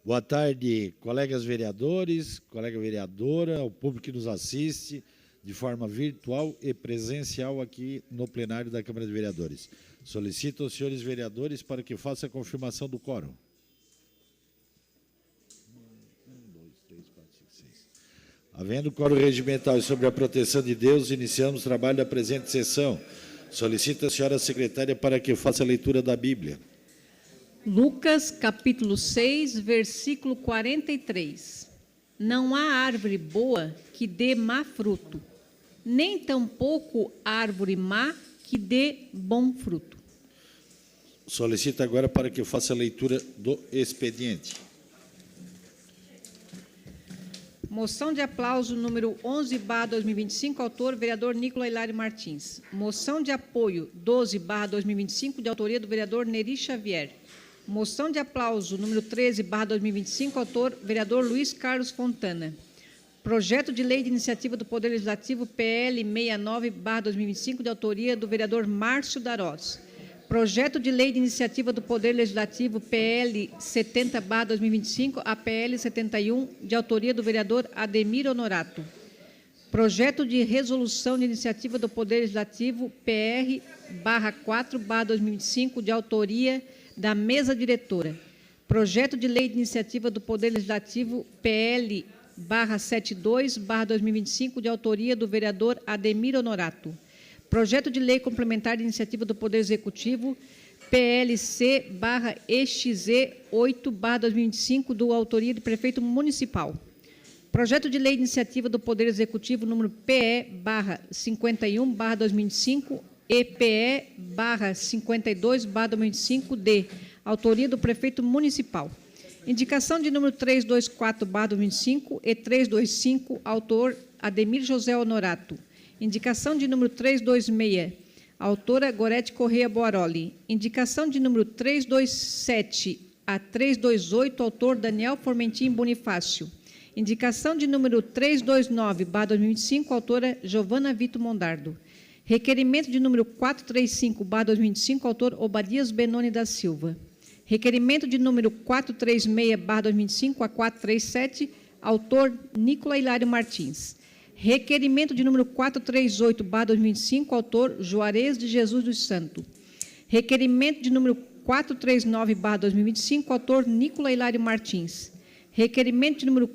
Boa tarde, colegas vereadores, colega vereadora, ao público que nos assiste de forma virtual e presencial aqui no plenário da Câmara de Vereadores. Solicito aos senhores vereadores para que façam a confirmação do quórum. 1, 2, 3, 4, 5, 6. Havendo quórum regimental e sobre a proteção de Deus, iniciamos o trabalho da presente sessão. Solicito a senhora secretária para que faça a leitura da Bíblia. Lucas, capítulo 6, versículo 43. Não há árvore boa que dê má fruto, nem tampouco árvore má que dê bom fruto. Solicito agora para que faça a leitura do expediente. Moção de aplauso número 11/2025, autor vereador Nicola Hilário Martins. Moção de apoio 12/2025, de autoria do vereador Neri Xavier. Moção de aplauso número 13/2025, autor vereador Luiz Carlos Fontana. Projeto de lei de iniciativa do Poder Legislativo PL 69/2025, de autoria do vereador Márcio Darós. Projeto de lei de iniciativa do Poder Legislativo PL 70/2025, a PL 71, de autoria do vereador Ademir Honorato. Projeto de resolução de iniciativa do Poder Legislativo PR/4/2025, de autoria da mesa diretora. Projeto de lei de iniciativa do Poder Legislativo PL/72/2025, de autoria do vereador Ademir Honorato. Projeto de lei complementar de iniciativa do Poder Executivo PLC/EXE 8/2025, do autoria do prefeito municipal. Projeto de lei de iniciativa do Poder Executivo número PE/51/2025 e PE/52/2025, autoria do prefeito municipal. Indicação de número 324/2025 e 325, autor Ademir José Honorato. Indicação de número 326, autora Gorete Correia Boaroli. Indicação de número 327 a 328, autor Daniel Formentim Bonifácio. Indicação de número 329/2025, autora Giovana Vito Mondardo. Requerimento de número 435/2025, autor Obadias Benoni da Silva. Requerimento de número 436/2025 a 437, autor Nicola Hilário Martins. Requerimento de número 438/2025, autor Juarez de Jesus dos Santos. Requerimento de número 439/2025, autor Nicola Hilário Martins. Requerimento de número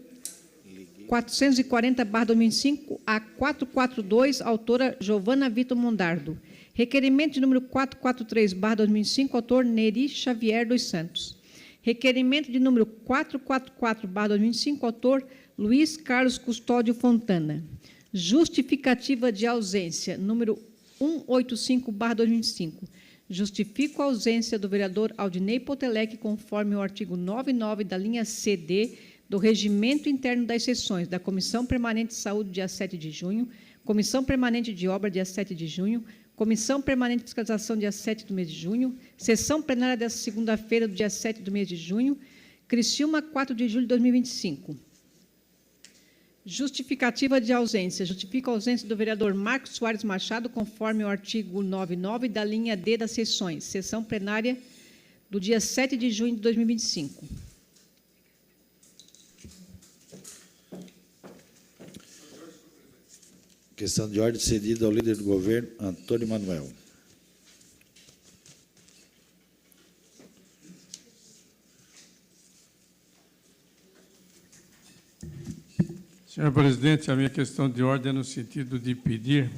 440/2025 a 442, autora Giovana Vito Mondardo. Requerimento de número 443/2025, autor Neri Xavier dos Santos. Requerimento de número 444/2025, autor Luiz Carlos Custódio Fontana. Justificativa de ausência, número 185/2025. Justifico a ausência do vereador Aldinei Potelec, conforme o artigo 99 da linha CD do Regimento Interno das Sessões da Comissão Permanente de Saúde, dia 7 de junho, Comissão Permanente de Obra, dia 7 de junho, Comissão Permanente de Fiscalização, dia 7 do mês de junho, sessão plenária desta segunda-feira, do dia 7 do mês de junho, Criciúma, 4 de julho de 2025. Justificativa de ausência. Justifico a ausência do vereador Marcos Soares Machado, conforme o artigo 99 da linha D das sessões, sessão plenária do dia 7 de junho de 2025. Questão de ordem cedida ao líder do governo, Antônio Manuel. Senhor presidente, a minha questão de ordem é no sentido de pedir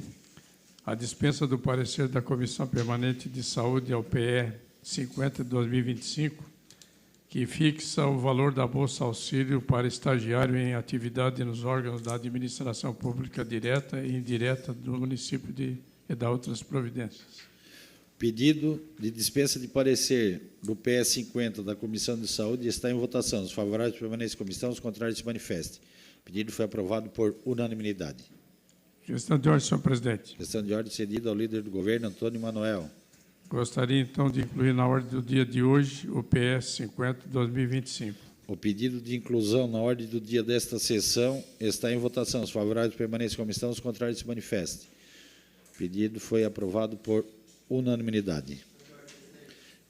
a dispensa do parecer da Comissão Permanente de Saúde ao PE 50 de 2025, que fixa o valor da Bolsa Auxílio para estagiário em atividade nos órgãos da administração pública direta e indireta do município e da outras providências. Pedido de dispensa de parecer do PE 50 da Comissão de Saúde está em votação. Os favoráveis permanecem em comissão, os contrários se manifestem. O pedido foi aprovado por unanimidade. Questão de ordem, senhor presidente. Questão de ordem cedida ao líder do governo, Antônio Manuel. Gostaria, então, de incluir na ordem do dia de hoje o PS 50 de 2025. O pedido de inclusão na ordem do dia desta sessão está em votação. Os favoráveis permanecem em comissão, os contrários se manifestem. O pedido foi aprovado por unanimidade.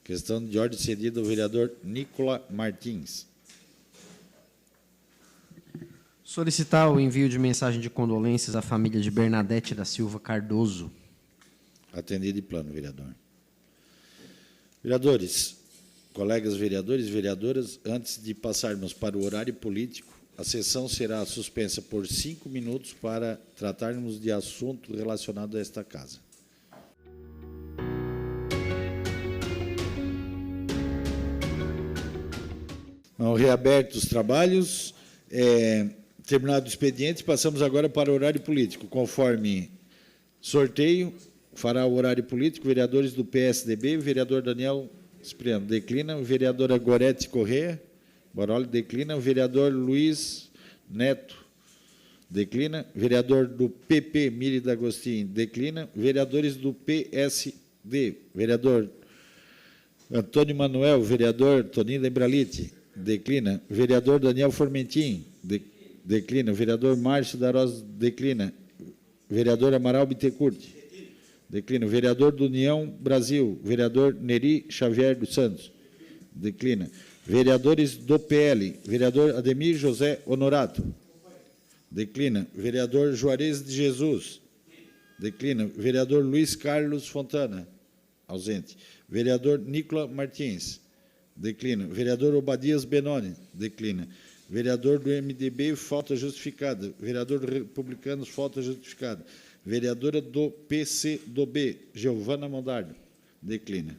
Questão de ordem cedida ao vereador Nicola Martins. Solicitar o envio de mensagem de condolências à família de Bernadette da Silva Cardoso. Atendido de plano, vereador. Vereadores, colegas vereadores e vereadoras, antes de passarmos para o horário político, a sessão será suspensa por 5 minutos para tratarmos de assunto relacionado a esta casa. Então, reabertos os trabalhos, terminado o expediente, passamos agora para o horário político. Conforme sorteio, fará o horário político, vereadores do PSDB, vereador Daniel Cipriano, declina, vereadora Gorete Corrêa, Boroli, declina, vereador Luiz Neto, declina, vereador do PP, Miri D'Agostinho, declina, vereadores do PSD, vereador Antônio Manuel, vereador Toninho Lembralite, declina, vereador Daniel Formentin, declina, vereador Márcio da Rosa, declina, vereador Amaral Bittencourt, declina, vereador do União Brasil, vereador Neri Xavier dos Santos, declina, vereadores do PL, vereador Ademir José Honorato, declina, vereador Juarez de Jesus, declina, vereador Luiz Carlos Fontana, ausente, vereador Nicola Martins, declina, vereador Obadias Benoni, declina, vereador do MDB, falta justificada, vereador do Republicanos, falta justificada, vereadora do PCdoB, Giovana Mondardo, declina.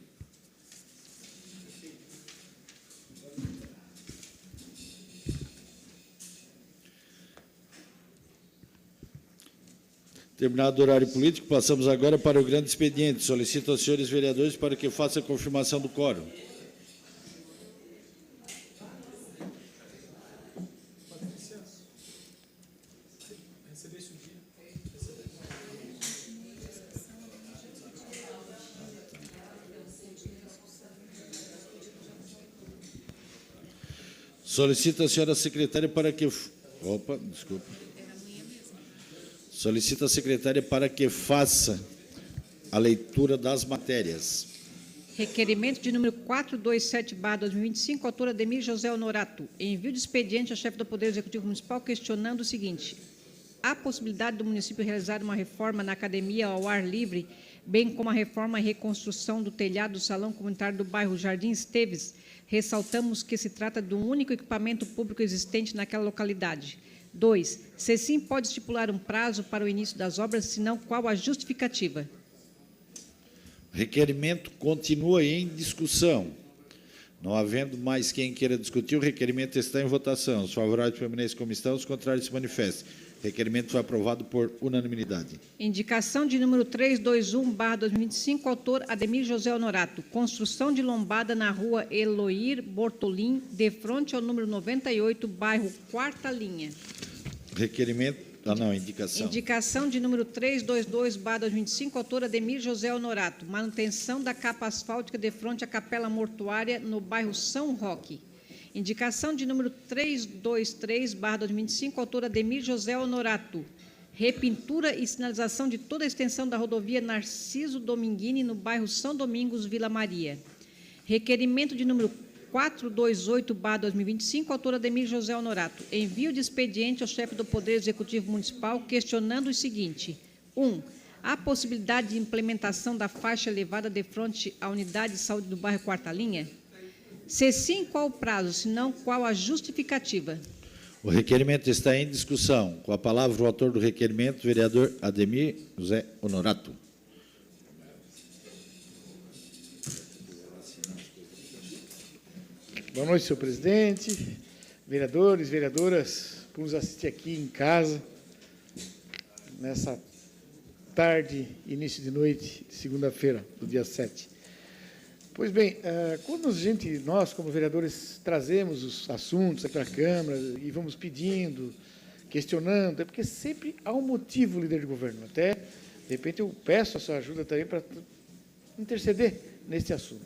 Terminado o horário político, passamos agora para o grande expediente. Solicito aos senhores vereadores para que façam a confirmação do quórum. Solicito a senhora secretária para que... Opa, desculpa. Solicito a secretária para que faça a leitura das matérias. Requerimento de número 427/2025, autor Ademir José Honorato. Envio de expediente ao chefe do Poder Executivo Municipal questionando o seguinte: há possibilidade do município realizar uma reforma na academia ao ar livre, bem como a reforma e reconstrução do telhado do salão comunitário do bairro Jardim Esteves. Ressaltamos que se trata de um único equipamento público existente naquela localidade. 2. Se sim, pode estipular um prazo para o início das obras, se não, qual a justificativa? Requerimento continua em discussão. Não havendo mais quem queira discutir, o requerimento está em votação. Os favoráveis permanecem como estão, os contrários se manifestem. O requerimento foi aprovado por unanimidade. Indicação de número 321/2025, autor Ademir José Honorato. Construção de lombada na rua Eloir Bortolim, de frente ao número 98, bairro Quarta Linha. Requerimento... indicação. Indicação de número 322/2025, autor Ademir José Honorato. Manutenção da capa asfáltica de frente à capela mortuária no bairro São Roque. Indicação de número 323/2025, autor Ademir José Honorato. Repintura e sinalização de toda a extensão da rodovia Narciso Dominguini, no bairro São Domingos, Vila Maria. Requerimento de número 428/2025, autor Ademir José Honorato. Envio de expediente ao chefe do Poder Executivo Municipal questionando o seguinte: 1. Há possibilidade de implementação da faixa elevada de frente à unidade de saúde do bairro Quarta Linha? Se sim, qual o prazo? Se não, qual a justificativa? O requerimento está em discussão. Com a palavra o autor do requerimento, vereador Ademir José Honorato. Boa noite, senhor presidente, vereadores, vereadoras, por nos assistir aqui em casa, nessa tarde, início de noite, de segunda-feira, do dia 7. Pois bem, quando nós, como vereadores, trazemos os assuntos aqui na Câmara e vamos pedindo, questionando, é porque sempre há um motivo, líder de governo. Até, de repente, eu peço a sua ajuda também para interceder nesse assunto.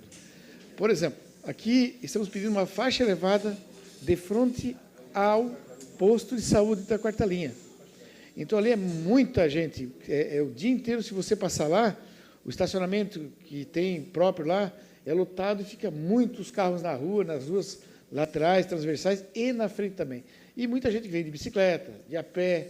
Por exemplo, aqui estamos pedindo uma faixa elevada de frente ao posto de saúde da Quarta Linha. Então, ali é muita gente, é o dia inteiro, se você passar lá, o estacionamento que tem próprio lá é lotado e fica muitos carros na rua, nas ruas laterais, transversais e na frente também. E muita gente vem de bicicleta, de a pé,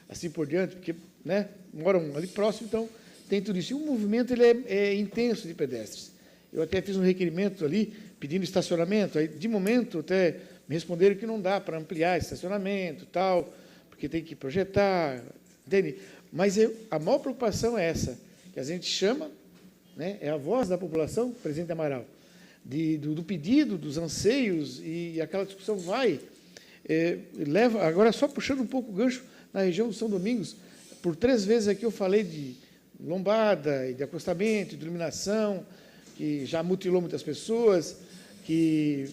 assim por diante, porque, né, moram ali próximo, então tem tudo isso. E o movimento ele é intenso de pedestres. Eu até fiz um requerimento ali, pedindo estacionamento. Aí, de momento, até me responderam que não dá para ampliar estacionamento, tal, porque tem que projetar, entende? Mas a maior preocupação é essa, que a gente chama, né, é a voz da população, presidente Amaral, do pedido, dos anseios, e aquela discussão vai, leva, agora só puxando um pouco o gancho na região do São Domingos, por 3 vezes aqui eu falei de lombada, de acostamento, de iluminação, que já mutilou muitas pessoas, que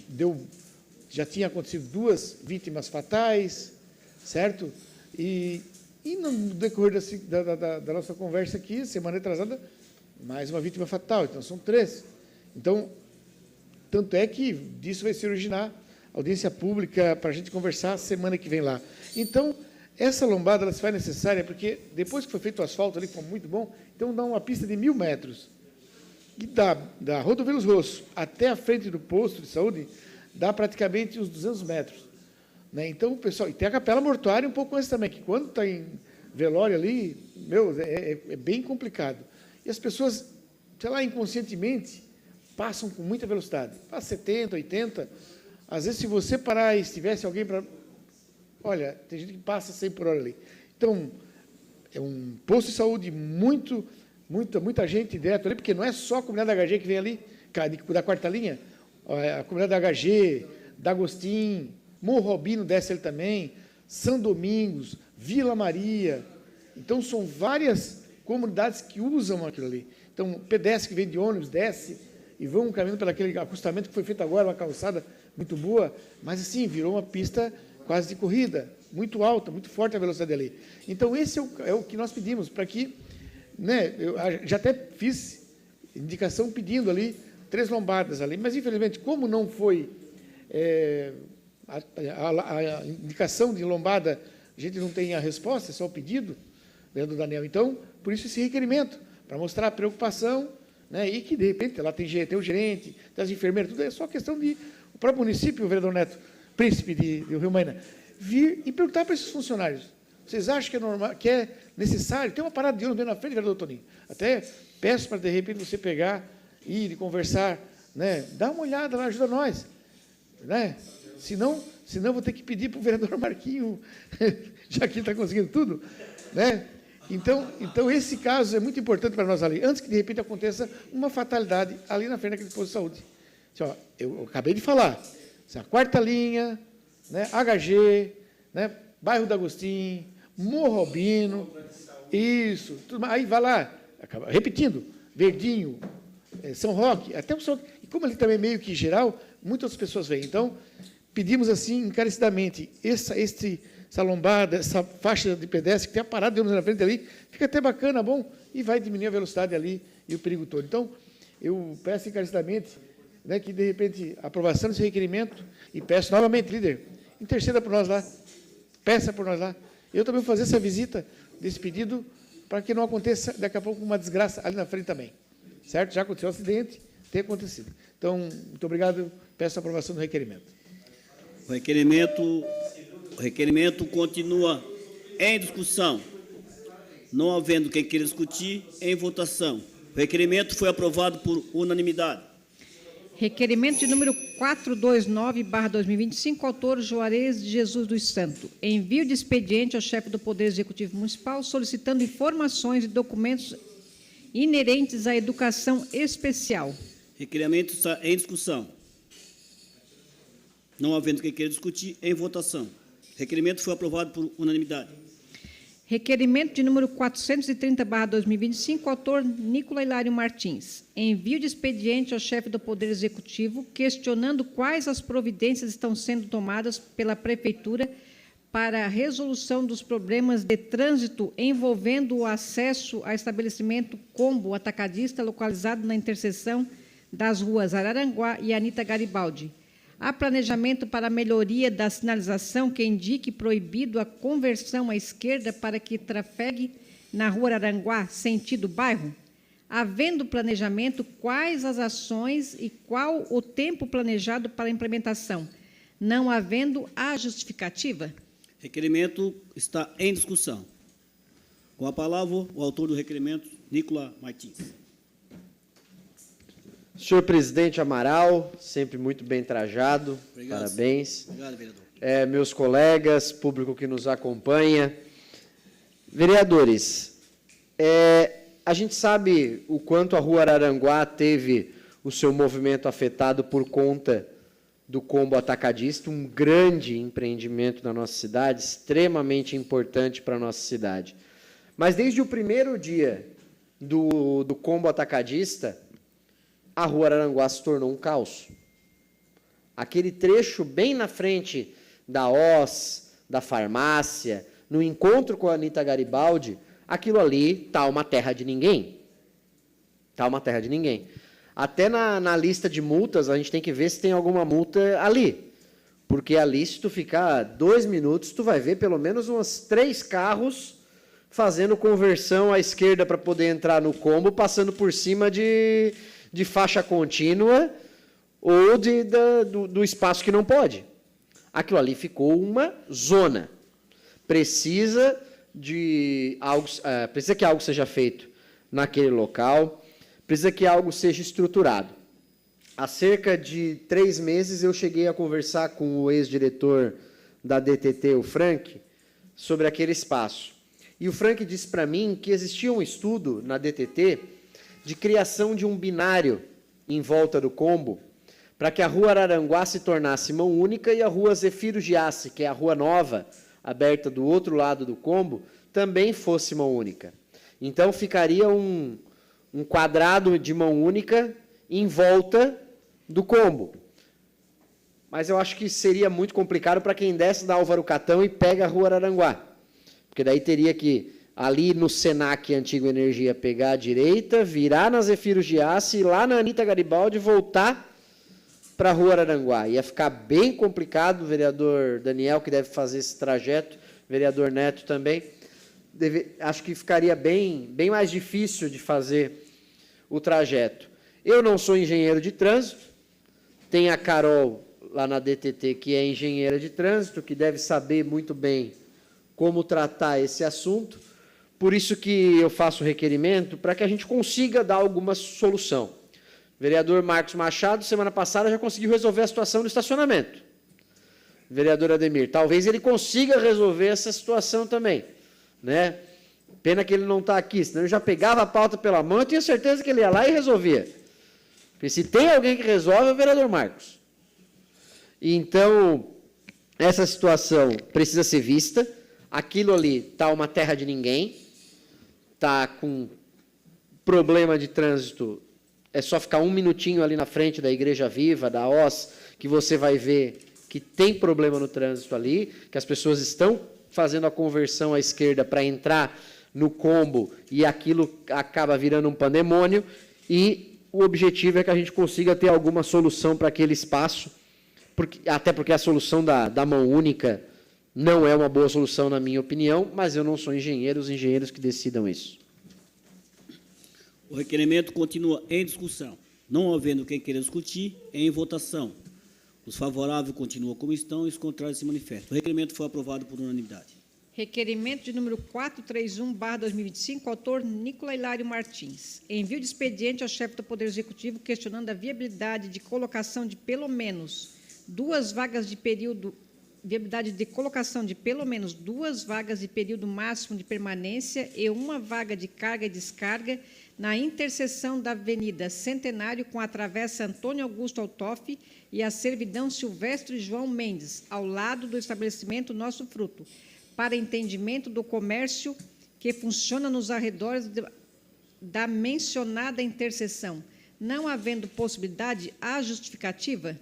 já tinha acontecido 2 vítimas fatais, certo? E no decorrer da nossa conversa aqui, semana atrasada, mais uma vítima fatal, então são 3. Então, tanto é que disso vai se originar audiência pública para a gente conversar semana que vem lá. Então, essa lombada ela se faz necessária porque, depois que foi feito o asfalto ali, que foi muito bom, então dá uma pista de 1.000 metros. E da Rodoviários Rosso até a frente do posto de saúde, dá praticamente uns 200 metros. Né? Então, pessoal, e tem a capela mortuária um pouco antes também, que quando está em velório ali, é bem complicado. E as pessoas, sei lá, inconscientemente, passam com muita velocidade. Passa 70, 80. Às vezes, se você parar e se tivesse alguém para... Olha, tem gente que passa 100 por hora ali. Então, é um posto de saúde muita gente direto ali, porque não é só a comunidade da HG que vem ali, da quarta linha, a comunidade da HG, da Agostinho, Morro Albino desce ali também, São Domingos, Vila Maria. Então, são várias comunidades que usam aquilo ali. Então, pedestre que vem de ônibus, desce e vão caminhando pelo aquele acostamento que foi feito agora, uma calçada muito boa, mas, assim, virou uma pista quase de corrida, muito alta, muito forte a velocidade ali. Então, esse é o que nós pedimos, para que, né, eu já até fiz indicação pedindo ali 3 lombadas ali, mas, infelizmente, como não foi a indicação de lombada, a gente não tem a resposta, é só o pedido, né, do Daniel. Então, por isso esse requerimento, para mostrar a preocupação, né, e que, de repente, lá tem o gerente, tem as enfermeiras, tudo é só questão de o próprio município, o vereador Neto, príncipe de Rio Maina, vir e perguntar para esses funcionários, vocês acham que é normal, que é necessário? Tem uma parada de ônibus bem na frente, vereador Toninho. Até peço para, de repente, você pegar, ir e conversar, né? Dá uma olhada lá, ajuda nós. Né? Senão vou ter que pedir para o vereador Marquinho, já que ele está conseguindo tudo. Né? Então, esse caso é muito importante para nós ali, antes que, de repente, aconteça uma fatalidade ali na frente daquele posto de saúde. Assim, ó, eu acabei de falar, a quarta linha, né, HG, né, bairro do Agostinho, Morro Albino, isso, tudo, aí vai lá, acaba, repetindo, Verdinho, São Roque, até o São Roque, e como ali também é meio que geral, muitas pessoas vêm. Então, pedimos assim, encarecidamente, essa lombada, essa faixa de pedestre, que tem a parada de ônibus na frente ali, fica até bacana, bom, e vai diminuir a velocidade ali e o perigo todo. Então, eu peço encarecidamente, né, que, de repente, a aprovação desse requerimento, e peço novamente, líder, interceda por nós lá, peça por nós lá. Eu também vou fazer essa visita desse pedido para que não aconteça, daqui a pouco, uma desgraça ali na frente também. Certo? Já aconteceu um acidente, tem acontecido. Então, muito obrigado, peço a aprovação do requerimento. O requerimento continua em discussão. Não havendo quem queira discutir, em votação. O requerimento foi aprovado por unanimidade. Requerimento de número 429/2025, autor Juarez de Jesus dos Santos. Envio de expediente ao chefe do Poder Executivo Municipal solicitando informações e documentos inerentes à educação especial. Requerimento está em discussão. Não havendo quem queira discutir, em votação. Requerimento foi aprovado por unanimidade. Requerimento de número 430/2025, autor Nicola Hilário Martins. Envio de expediente ao chefe do Poder Executivo, questionando quais as providências estão sendo tomadas pela Prefeitura para a resolução dos problemas de trânsito envolvendo o acesso a estabelecimento combo atacadista localizado na interseção das ruas Araranguá e Anita Garibaldi. Há planejamento para a melhoria da sinalização que indique proibido a conversão à esquerda para que trafegue na rua Araranguá, sentido bairro? Havendo planejamento, quais as ações e qual o tempo planejado para a implementação? não havendo a justificativa. Requerimento está em discussão. Com a palavra, o autor do requerimento, Nicola Martins. Senhor presidente Amaral, sempre muito bem trajado, Obrigado, parabéns. Obrigado, vereador. Meus colegas, público que nos acompanha. Vereadores, a gente sabe o quanto a Rua Araranguá teve o seu movimento afetado por conta do combo atacadista, um grande empreendimento na nossa cidade, extremamente importante para a nossa cidade. Mas desde o primeiro dia do combo atacadista, a Rua Araranguá se tornou um caos. Aquele trecho bem na frente da OS, da farmácia, no encontro com a Anita Garibaldi, aquilo ali está uma terra de ninguém. Está uma terra de ninguém. Até na lista de multas, a gente tem que ver se tem alguma multa ali. Porque ali, se tu ficar 2 minutos, tu vai ver pelo menos uns 3 carros fazendo conversão à esquerda para poder entrar no combo, passando por cima de faixa contínua ou do espaço que não pode. Aquilo ali ficou uma zona. Precisa que algo seja feito naquele local, precisa que algo seja estruturado. Há cerca de 3 meses eu cheguei a conversar com o ex-diretor da DTT, o Frank, sobre aquele espaço. E o Frank disse para mim que existia um estudo na DTT de criação de um binário em volta do combo, para que a Rua Araranguá se tornasse mão única e a Rua Zefiro Giassi, que é a rua nova, aberta do outro lado do combo, também fosse mão única. Então, ficaria um quadrado de mão única em volta do combo. Mas eu acho que seria muito complicado para quem desce da Álvaro Catão e pega a Rua Araranguá. Porque daí teria que, ali no Senac Antigo Energia, pegar a direita, virar na Zefiro Giassi, ir lá na Anita Garibaldi e voltar para a Rua Araranguá. Ia ficar bem complicado, o vereador Daniel, que deve fazer esse trajeto, vereador Neto também, acho que ficaria bem mais difícil de fazer o trajeto. Eu não sou engenheiro de trânsito, tem a Carol lá na DTT, que é engenheira de trânsito, que deve saber muito bem como tratar esse assunto, por isso que eu faço requerimento, para que a gente consiga dar alguma solução. O vereador Marcos Machado, semana passada, já conseguiu resolver a situação do estacionamento. Vereador Ademir, talvez ele consiga resolver essa situação também, né? Pena que ele não está aqui, senão ele já pegava a pauta pela mão, eu tinha certeza que ele ia lá e resolvia. Porque se tem alguém que resolve, é o vereador Marcos. Então, essa situação precisa ser vista. Aquilo ali está uma terra de ninguém, está com problema de trânsito, é só ficar 1 minutinho ali na frente da Igreja Viva, da OS, que você vai ver que tem problema no trânsito ali, que as pessoas estão fazendo a conversão à esquerda para entrar no combo e aquilo acaba virando um pandemônio, e o objetivo é que a gente consiga ter alguma solução para aquele espaço, até porque a solução da mão única não é uma boa solução, na minha opinião, mas eu não sou engenheiro, os engenheiros que decidam isso. O requerimento continua em discussão. Não havendo quem queira discutir, em votação. Os favoráveis continuam como estão e os contrários se manifestam. O requerimento foi aprovado por unanimidade. Requerimento de número 431/2025, autor Nicola Hilário Martins. Envio de expediente ao chefe do Poder Executivo questionando a viabilidade de colocação de pelo menos 2 vagas de período máximo de permanência e 1 vaga de carga e descarga na interseção da Avenida Centenário com a Travessa Antônio Augusto Altoff e a Servidão Silvestre João Mendes, ao lado do estabelecimento Nosso Fruto, para entendimento do comércio que funciona nos arredores da mencionada interseção, não havendo possibilidade, há justificativa?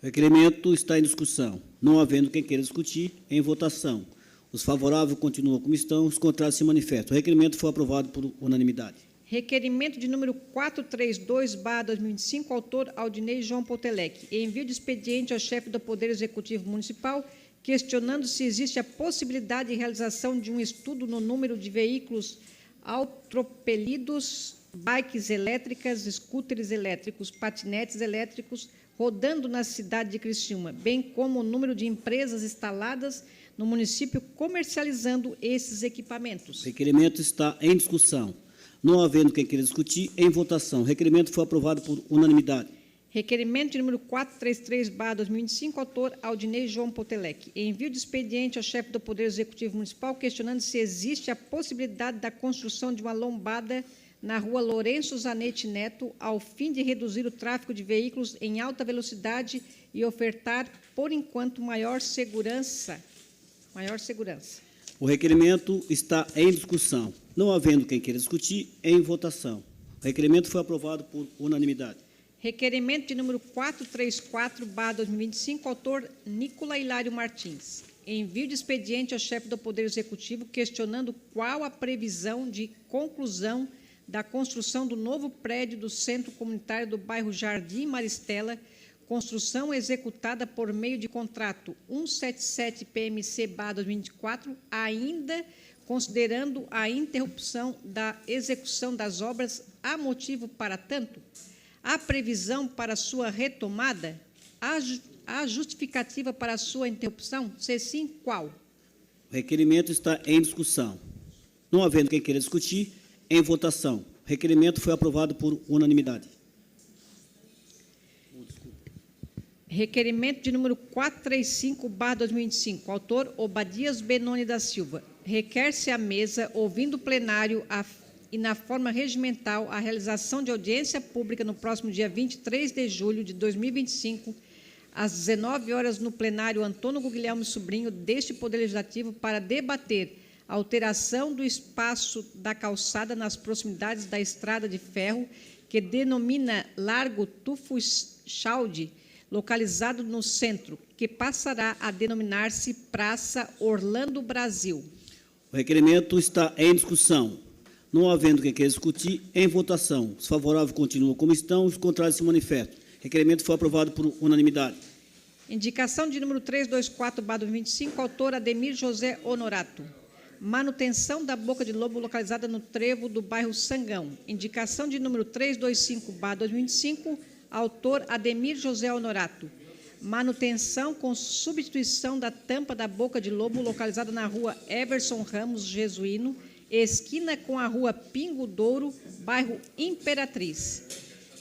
O requerimento está em discussão. Não havendo quem queira discutir, em votação. Os favoráveis continuam como estão, os contrários se manifestam. O requerimento foi aprovado por unanimidade. Requerimento de número 432/2025, autor Aldinei João Potelec. Envio de expediente ao chefe do Poder Executivo Municipal, questionando se existe a possibilidade de realização de um estudo no número de veículos atropelados bikes elétricas, scooters elétricos, patinetes elétricos rodando na cidade de Criciúma, bem como o número de empresas instaladas no município comercializando esses equipamentos. O requerimento está em discussão. Não havendo quem queira discutir, em votação. O requerimento foi aprovado por unanimidade. Requerimento de número 433/2025, autor Aldinei João Potelec. Envio de expediente ao chefe do Poder Executivo Municipal questionando se existe a possibilidade da construção de uma lombada na rua Lourenço Zanetti Neto, ao fim de reduzir o tráfego de veículos em alta velocidade e ofertar, por enquanto, maior segurança. O requerimento está em discussão. Não havendo quem queira discutir, em votação. O requerimento foi aprovado por unanimidade. Requerimento de número 434/2025, autor Nicola Hilário Martins. Envio de expediente ao chefe do Poder Executivo questionando qual a previsão de conclusão da construção do novo prédio do Centro Comunitário do bairro Jardim Maristela, construção executada por meio de contrato 177-PMC/2024, ainda considerando a interrupção da execução das obras, há motivo para tanto? Há previsão para sua retomada? Há justificativa para sua interrupção? Se sim, qual? O requerimento está em discussão. Não havendo quem queira discutir, em votação. O requerimento foi aprovado por unanimidade. Requerimento de número 435/2025, autor Obadias Benoni da Silva. Requer-se à mesa, ouvindo o plenário e na forma regimental, a realização de audiência pública no próximo dia 23 de julho de 2025, às 19 horas, no plenário Antônio Guilherme Sobrinho, deste Poder Legislativo, para debater a alteração do espaço da calçada nas proximidades da estrada de ferro, que denomina Largo Tufo Chalde, localizado no centro, que passará a denominar-se Praça Orlando Brasil. O requerimento está em discussão. Não havendo quem queira discutir, em votação. Os favoráveis continuam como estão, os contrários se manifestam. O requerimento foi aprovado por unanimidade. Indicação de número 324/2025, autor Ademir José Honorato. Manutenção da boca de lobo localizada no trevo do bairro Sangão. Indicação de número 325/2025, autor Ademir José Honorato. Manutenção com substituição da tampa da boca de lobo localizada na rua Everson Ramos Jesuíno, esquina com a rua Pingo Douro, bairro Imperatriz.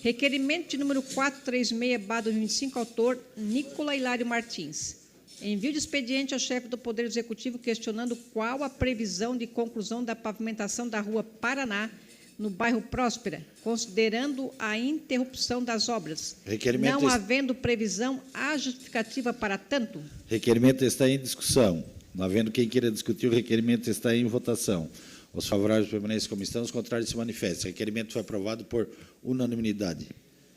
Requerimento de número 436/2025, autor Nicola Hilário Martins. Envio de expediente ao chefe do Poder Executivo questionando qual a previsão de conclusão da pavimentação da rua Paraná, no bairro Próspera, considerando a interrupção das obras. Não havendo previsão, há justificativa para tanto? Requerimento está em discussão. Não havendo quem queira discutir, o requerimento está em votação. Os favoráveis permanecem como estão, os contrários se manifestam. O requerimento foi aprovado por unanimidade.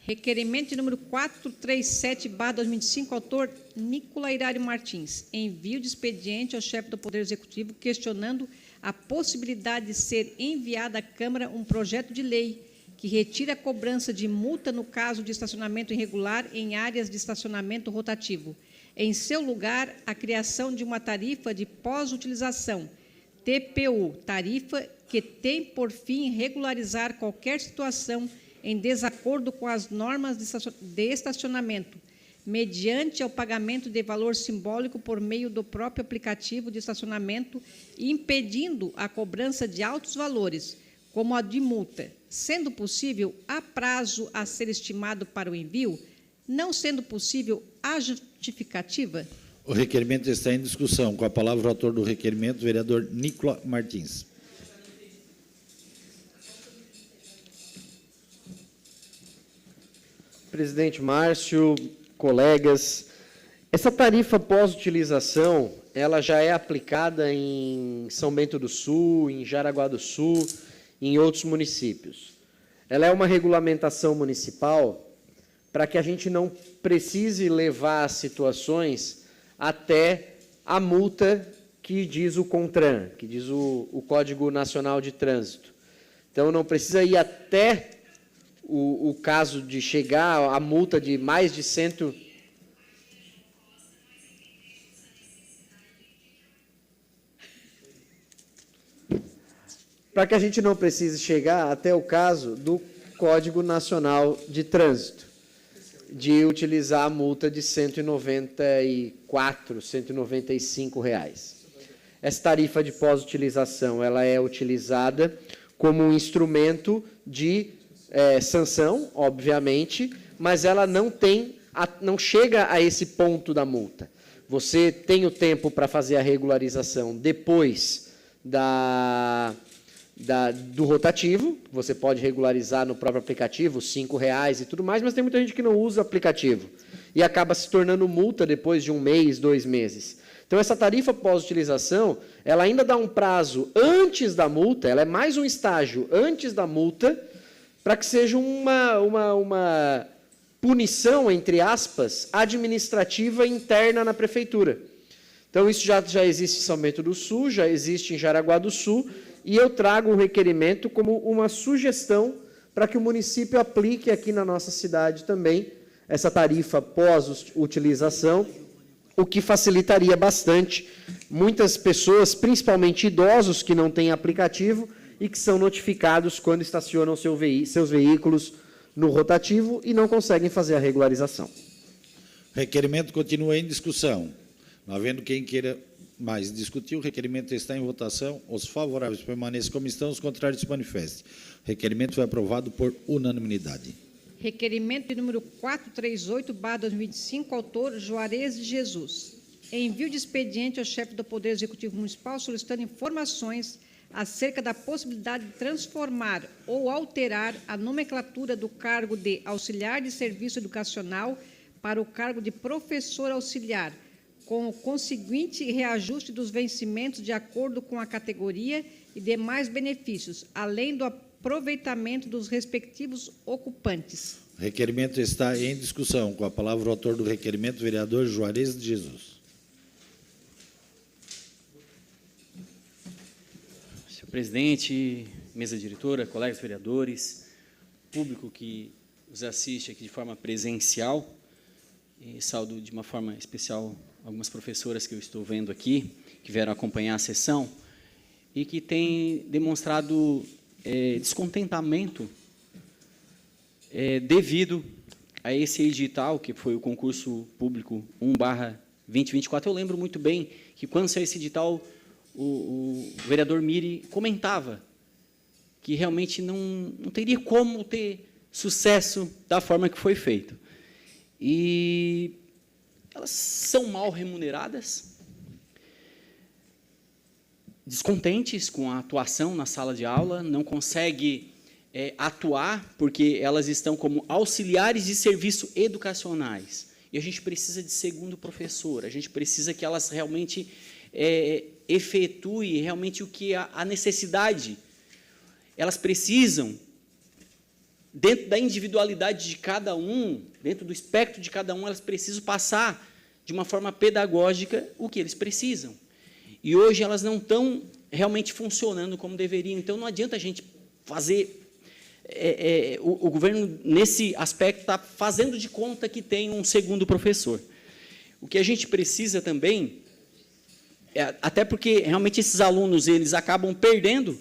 Requerimento de número 437/2025, autor Nicola Hilário Martins. Envio de expediente ao chefe do Poder Executivo questionando a possibilidade de ser enviado à Câmara um projeto de lei que retira a cobrança de multa no caso de estacionamento irregular em áreas de estacionamento rotativo. Em seu lugar, a criação de uma tarifa de pós-utilização, TPU, tarifa que tem por fim regularizar qualquer situação em desacordo com as normas de estacionamento, mediante o pagamento de valor simbólico por meio do próprio aplicativo de estacionamento, impedindo a cobrança de altos valores, como a de multa. Sendo possível, há prazo a ser estimado para o envio? Não sendo possível, há justificativa? O requerimento está em discussão. Com a palavra o autor do requerimento, o vereador Nicola Martins. Presidente Márcio, colegas, essa tarifa pós-utilização, ela já é aplicada em São Bento do Sul, em Jaraguá do Sul, e em outros municípios. Ela é uma regulamentação municipal para que a gente não precise levar as situações até a multa que diz o CONTRAN, que diz o Código Nacional de Trânsito. Então, não precisa ir até o caso de chegar a multa de mais de 100... para que a gente não precise chegar até o caso do Código Nacional de Trânsito, de utilizar a multa de R$ 194, R$ 195. Essa tarifa de pós-utilização, ela é utilizada como um instrumento de sanção, obviamente, mas ela não chega a esse ponto da multa. Você tem o tempo para fazer a regularização depois do rotativo, você pode regularizar no próprio aplicativo, R$ 5,00 e tudo mais, mas tem muita gente que não usa o aplicativo e acaba se tornando multa depois de 1 mês, 2 meses. Então, essa tarifa pós-utilização, ela ainda dá um prazo antes da multa, ela é mais um estágio antes da multa, para que seja uma punição, entre aspas, administrativa interna na prefeitura. Então, isso já existe em São Bento do Sul, já existe em Jaraguá do Sul, e eu trago o requerimento como uma sugestão para que o município aplique aqui na nossa cidade também essa tarifa pós-utilização, o que facilitaria bastante muitas pessoas, principalmente idosos que não têm aplicativo e que são notificados quando estacionam seus veículos no rotativo e não conseguem fazer a regularização. Requerimento continua em discussão. Não havendo quem queira mais discutir, o requerimento está em votação. Os favoráveis permaneçam como estão, os contrários se manifestem. O requerimento foi aprovado por unanimidade. Requerimento de número 438/2025, autor Juarez de Jesus. Envio de expediente ao chefe do Poder Executivo Municipal solicitando informações acerca da possibilidade de transformar ou alterar a nomenclatura do cargo de auxiliar de serviço educacional para o cargo de professor auxiliar, com o conseguinte reajuste dos vencimentos de acordo com a categoria e demais benefícios, além do aproveitamento dos respectivos ocupantes. O requerimento está em discussão. Com a palavra o autor do requerimento, vereador Juarez de Jesus. Senhor presidente, mesa diretora, colegas vereadores, público que nos assiste aqui de forma presencial, e saúdo de uma forma especial algumas professoras que eu estou vendo aqui, que vieram acompanhar a sessão, e que têm demonstrado descontentamento devido a esse edital, que foi o concurso público 1/2024. Eu lembro muito bem que, quando saiu esse edital, o vereador Miri comentava que realmente não teria como ter sucesso da forma que foi feito. E elas são mal remuneradas, descontentes com a atuação na sala de aula, não conseguem atuar porque elas estão como auxiliares de serviço educacionais. E a gente precisa de segundo professor, a gente precisa que elas realmente efetuem realmente o que a necessidade. Elas precisam, dentro da individualidade de cada um, dentro do espectro de cada um, elas precisam passar de uma forma pedagógica o que eles precisam. E hoje elas não estão realmente funcionando como deveriam. Então, não adianta a gente fazer... o governo, nesse aspecto, está fazendo de conta que tem um segundo professor. O que a gente precisa também, até porque realmente esses alunos eles acabam perdendo,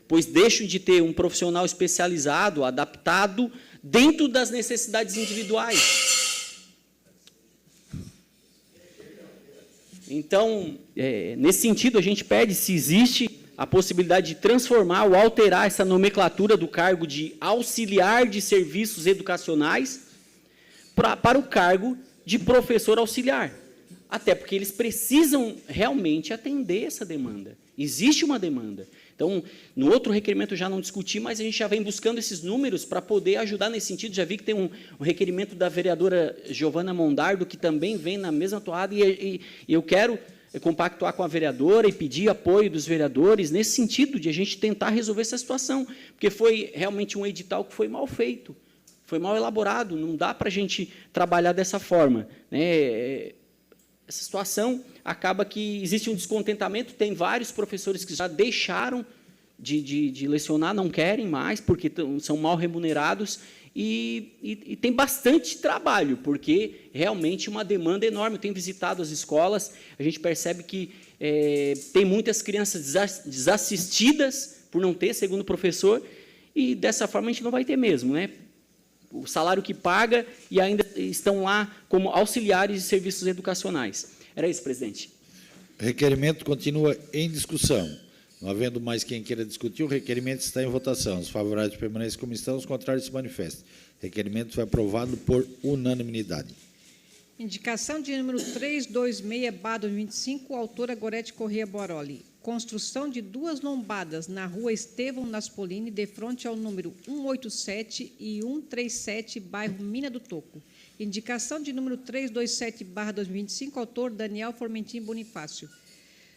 pois deixam de ter um profissional especializado, adaptado, dentro das necessidades individuais. Então, nesse sentido, a gente pede se existe a possibilidade de transformar ou alterar essa nomenclatura do cargo de auxiliar de serviços educacionais para o cargo de professor auxiliar. Até porque eles precisam realmente atender essa demanda. Existe uma demanda. Então, no outro requerimento eu já não discuti, mas a gente já vem buscando esses números para poder ajudar nesse sentido. Já vi que tem um requerimento da vereadora Giovana Mondardo, que também vem na mesma toada, e eu quero compactuar com a vereadora e pedir apoio dos vereadores nesse sentido de a gente tentar resolver essa situação, porque foi realmente um edital que foi mal feito, foi mal elaborado, não dá para a gente trabalhar dessa forma, né? Essa situação acaba que existe um descontentamento, tem vários professores que já deixaram de lecionar, não querem mais, porque são mal remunerados, e tem bastante trabalho, porque realmente uma demanda enorme. Eu tenho visitado as escolas, a gente percebe que tem muitas crianças desassistidas por não ter segundo professor, e dessa forma a gente não vai ter mesmo, né? O salário que paga e ainda estão lá como auxiliares de serviços educacionais. Era isso, presidente. O requerimento continua em discussão. Não havendo mais quem queira discutir, o requerimento está em votação. Os favoráveis permanecem como estão, os contrários se manifestem. O requerimento foi aprovado por unanimidade. Indicação de número 326/2025, autora Gorete Corrêa Boroli. Construção de 2 lombadas na rua Estevão Naspolini, de frente ao número 187 e 137, bairro Mina do Toco. Indicação de número 327/2025, autor Daniel Formentin Bonifácio.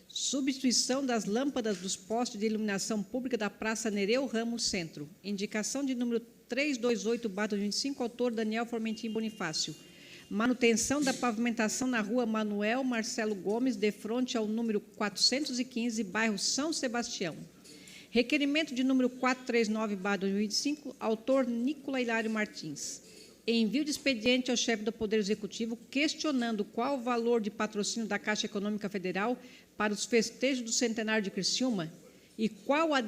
Substituição das lâmpadas dos postes de iluminação pública da Praça Nereu Ramos Centro. Indicação de número 328/2025, autor Daniel Formentin Bonifácio. Manutenção da pavimentação na rua Manuel Marcelo Gomes, de frente ao número 415, bairro São Sebastião. Requerimento de número 439/2025, autor Nicola Hilário Martins. Envio de expediente ao chefe do Poder Executivo questionando qual o valor de patrocínio da Caixa Econômica Federal para os festejos do centenário de Criciúma e qual a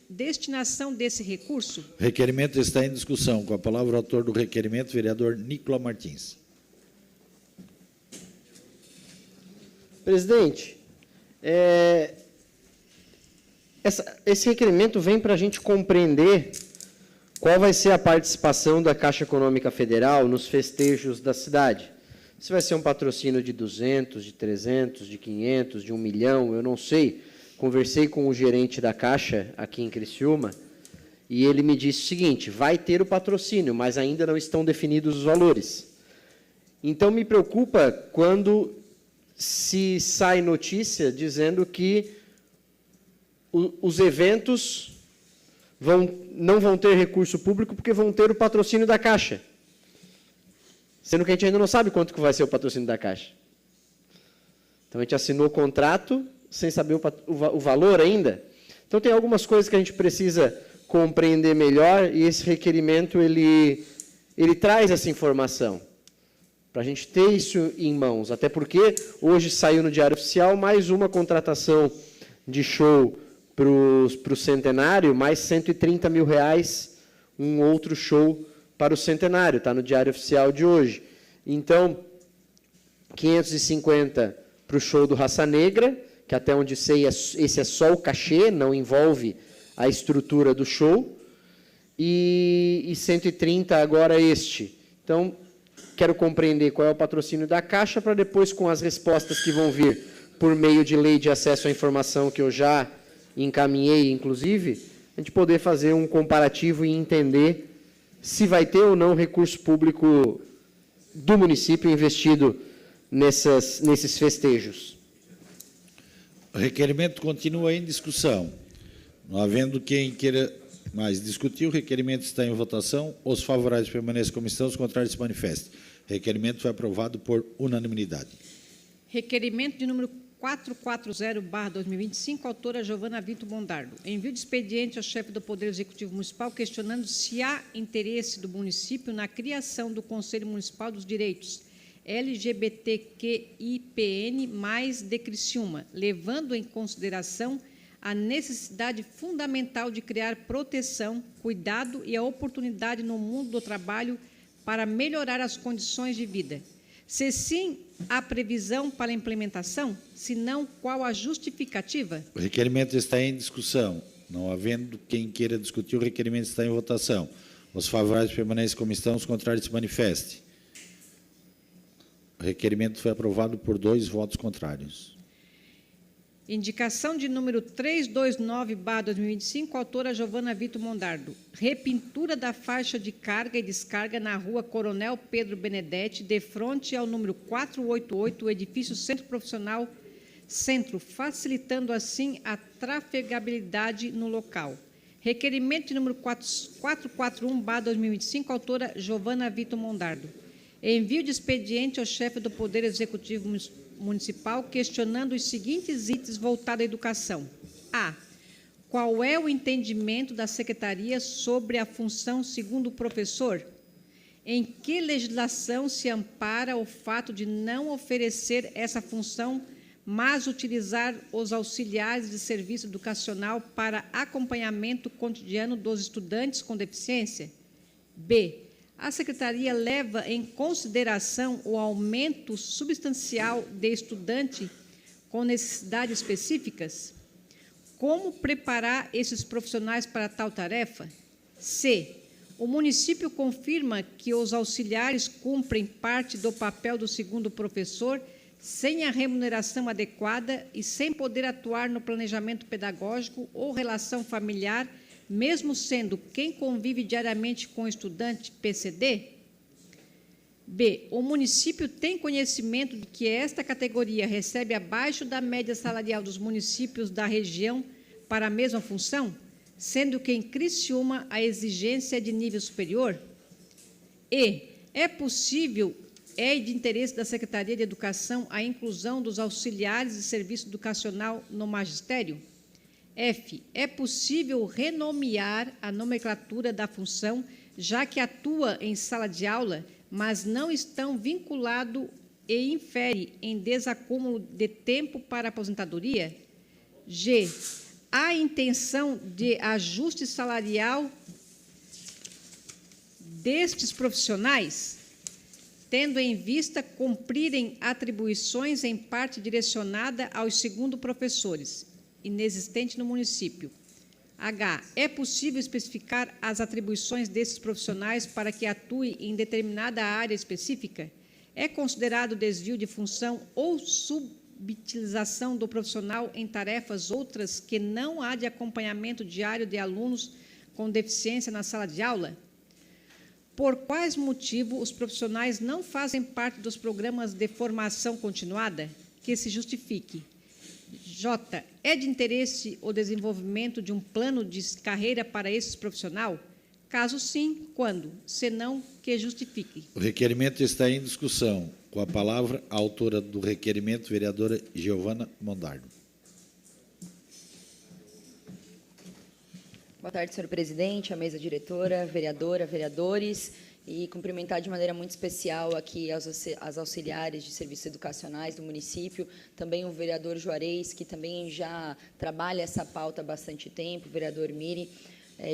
destinação desse recurso. O requerimento está em discussão. Com a palavra o autor do requerimento, vereador Nicola Martins. Presidente, esse requerimento vem para a gente compreender qual vai ser a participação da Caixa Econômica Federal nos festejos da cidade. Se vai ser um patrocínio de 200, de 300, de 500, de 1 milhão, eu não sei. Conversei com o gerente da Caixa aqui em Criciúma e ele me disse o seguinte: vai ter o patrocínio, mas ainda não estão definidos os valores. Então, me preocupa quando se sai notícia dizendo que os eventos não vão ter recurso público porque vão ter o patrocínio da Caixa. Sendo que a gente ainda não sabe quanto que vai ser o patrocínio da Caixa. Então, a gente assinou o contrato sem saber o valor ainda. Então, tem algumas coisas que a gente precisa compreender melhor e esse requerimento, ele traz essa informação, para a gente ter isso em mãos. Até porque hoje saiu no Diário Oficial mais uma contratação de show para o centenário, mais R$130 mil, um outro show para o centenário, está no Diário Oficial de hoje. Então, 550 para o show do Raça Negra, que até onde sei, esse é só o cachê, não envolve a estrutura do show, e 130 agora este. Então, quero compreender qual é o patrocínio da Caixa, para depois, com as respostas que vão vir por meio de lei de acesso à informação, que eu já encaminhei, inclusive, a gente poder fazer um comparativo e entender se vai ter ou não recurso público do município investido nesses festejos. O requerimento continua em discussão. Não havendo quem queira mais discutir, o requerimento está em votação. Os favoráveis permanecem como estão, os contrários se manifestem. O requerimento foi aprovado por unanimidade. Requerimento de número 440/2025, autora Giovana Vito Mondardo. Envio de expediente ao chefe do Poder Executivo Municipal questionando se há interesse do município na criação do Conselho Municipal dos Direitos LGBTQIPN+, de Criciúma, levando em consideração a necessidade fundamental de criar proteção, cuidado e a oportunidade no mundo do trabalho para melhorar as condições de vida. Se sim, há previsão para a implementação? Se não, qual a justificativa? O requerimento está em discussão. Não havendo quem queira discutir, o requerimento está em votação. Os favoráveis permanecem como estão, os contrários se manifestem. O requerimento foi aprovado por 2 votos contrários. Indicação de número 329/2025, autora Giovana Vito Mondardo. Repintura da faixa de carga e descarga na rua Coronel Pedro Benedetti, de frente ao número 488, o edifício Centro Profissional Centro, facilitando assim a trafegabilidade no local. Requerimento de número 441/2025, autora Giovana Vito Mondardo. Envio de expediente ao chefe do Poder Executivo Municipal questionando os seguintes itens voltados à educação. A. Qual é o entendimento da Secretaria sobre a função segundo o professor? Em que legislação se ampara o fato de não oferecer essa função mas utilizar os auxiliares de serviço educacional para acompanhamento cotidiano dos estudantes com deficiência? B. A Secretaria leva em consideração o aumento substancial de estudante com necessidades específicas? Como preparar esses profissionais para tal tarefa? C. O município confirma que os auxiliares cumprem parte do papel do segundo professor sem a remuneração adequada e sem poder atuar no planejamento pedagógico ou relação familiar, mesmo sendo quem convive diariamente com o estudante PCD? B. O município tem conhecimento de que esta categoria recebe abaixo da média salarial dos municípios da região para a mesma função, sendo que em Criciúma a exigência é de nível superior? E. É de interesse da Secretaria de Educação a inclusão dos auxiliares de serviço educacional no magistério? F. É possível renomear a nomenclatura da função, já que atua em sala de aula, mas não estão vinculados e infere em desacúmulo de tempo para aposentadoria? G. Há intenção de ajuste salarial destes profissionais, tendo em vista cumprirem atribuições em parte direcionada aos segundo professores, inexistente no município? H. É possível especificar as atribuições desses profissionais para que atue em determinada área específica? É considerado desvio de função ou subutilização do profissional em tarefas outras que não há de acompanhamento diário de alunos com deficiência na sala de aula? Por quais motivos os profissionais não fazem parte dos programas de formação continuada? Que se justifique. J. É de interesse o desenvolvimento de um plano de carreira para esse profissional? Caso sim, quando? Se não, que justifique. O requerimento está em discussão. Com a palavra, a autora do requerimento, vereadora Giovana Mondardo. Boa tarde, senhor presidente, a mesa diretora, vereadora, vereadores, e cumprimentar de maneira muito especial aqui as auxiliares de serviços educacionais do município, também o vereador Juarez, que também já trabalha essa pauta há bastante tempo, o vereador Miri.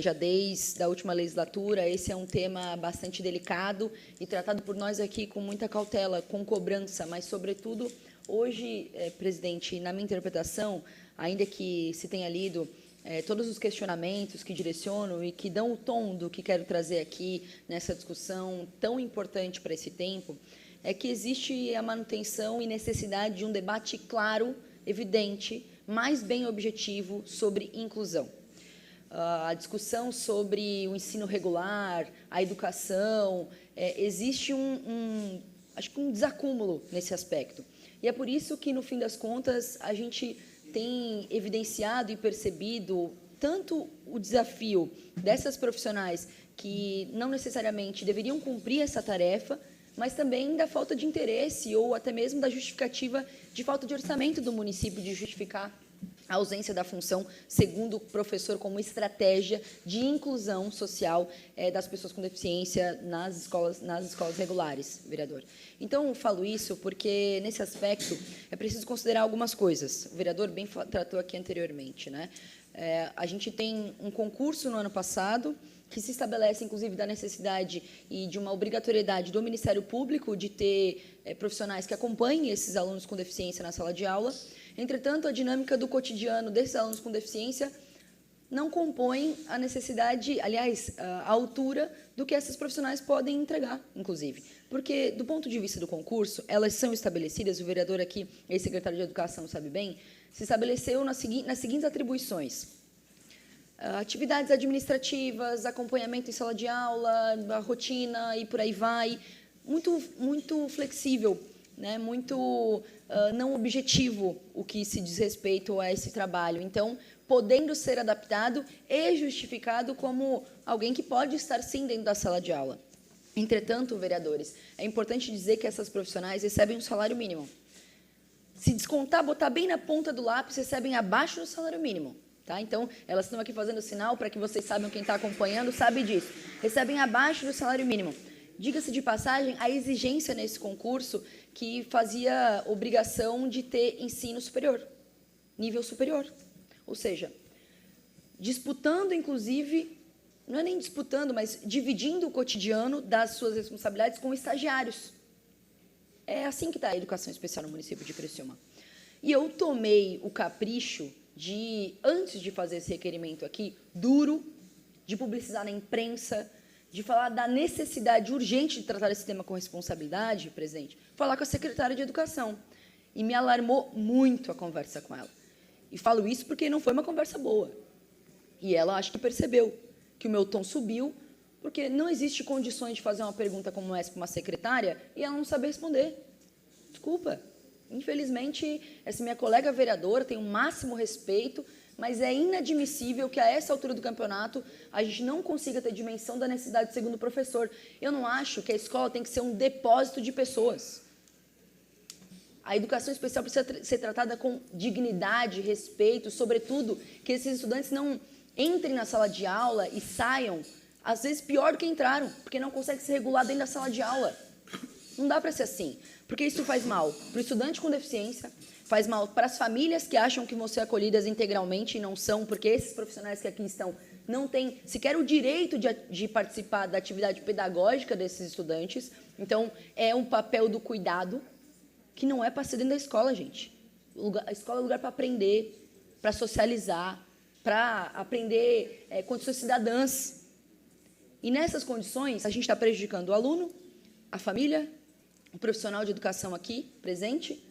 Já desde a última legislatura, esse é um tema bastante delicado e tratado por nós aqui com muita cautela, com cobrança, mas, sobretudo, hoje, presidente, na minha interpretação, ainda que se tenha lido todos os questionamentos que direcionam e que dão o tom do que quero trazer aqui nessa discussão tão importante para esse tempo, é que existe a manutenção e necessidade de um debate claro, evidente, mais bem objetivo sobre inclusão. A discussão sobre o ensino regular, a educação, existe acho que um desacúmulo nesse aspecto. E é por isso que, no fim das contas, a gente tem evidenciado e percebido tanto o desafio dessas profissionais que não necessariamente deveriam cumprir essa tarefa, mas também da falta de interesse ou até mesmo da justificativa de falta de orçamento do município de justificar a ausência da função segundo professor como estratégia de inclusão social das pessoas com deficiência nas escolas regulares, vereador. Então, eu falo isso porque, nesse aspecto, é preciso considerar algumas coisas. O vereador bem tratou aqui anteriormente, né? A gente tem um concurso no ano passado que se estabelece, inclusive, da necessidade e de uma obrigatoriedade do Ministério Público de ter profissionais que acompanhem esses alunos com deficiência na sala de aula. Entretanto, a dinâmica do cotidiano desses alunos com deficiência não compõe a necessidade, aliás, a altura do que esses profissionais podem entregar, inclusive. Porque, do ponto de vista do concurso, elas são estabelecidas, o vereador aqui, ex-secretário de Educação, sabe bem, se estabeleceu nas seguintes atribuições: atividades administrativas, acompanhamento em sala de aula, a rotina e por aí vai, muito flexível, né? Muito não objetivo o que se diz respeito a esse trabalho. Então, podendo ser adaptado e justificado como alguém que pode estar, sim, dentro da sala de aula. Entretanto, vereadores, é importante dizer que essas profissionais recebem um salário mínimo. Se descontar, botar bem na ponta do lápis, recebem abaixo do salário mínimo. Tá? Então, elas estão aqui fazendo sinal para que vocês saibam, quem está acompanhando sabe disso. Recebem abaixo do salário mínimo. diga-se de passagem, a exigência nesse concurso que fazia obrigação de ter ensino superior, nível superior. Ou seja, disputando, inclusive, não é nem disputando, mas dividindo o cotidiano das suas responsabilidades com estagiários. É assim que está a educação especial no município de Criciúma. E eu tomei o capricho de, antes de fazer esse requerimento aqui, duro, de publicizar na imprensa, de falar da necessidade urgente de tratar esse tema com responsabilidade, presidente, falar com a secretária de Educação. E me alarmou muito a conversa com ela. E falo isso porque não foi uma conversa boa. E ela acho que percebeu que o meu tom subiu, porque não existe condições de fazer uma pergunta como essa para uma secretária e ela não saber responder. Desculpa. Infelizmente, essa minha colega vereadora tem o máximo respeito, mas é inadmissível que, a essa altura do campeonato, a gente não consiga ter dimensão da necessidade do segundo professor. Eu não acho que a escola tem que ser um depósito de pessoas. A educação especial precisa ser tratada com dignidade, respeito, sobretudo que esses estudantes não entrem na sala de aula e saiam, às vezes pior do que entraram, porque não conseguem se regular dentro da sala de aula. Não dá para ser assim, porque isso faz mal para o estudante com deficiência, faz mal para as famílias que acham que vão ser acolhidas integralmente e não são, porque esses profissionais que aqui estão não têm sequer o direito de participar da atividade pedagógica desses estudantes. Então, é um papel do cuidado que não é para ser dentro da escola, gente. A escola é lugar para aprender, para socializar, para aprender condições cidadãs. E nessas condições, a gente está prejudicando o aluno, a família, o profissional de educação aqui, presente,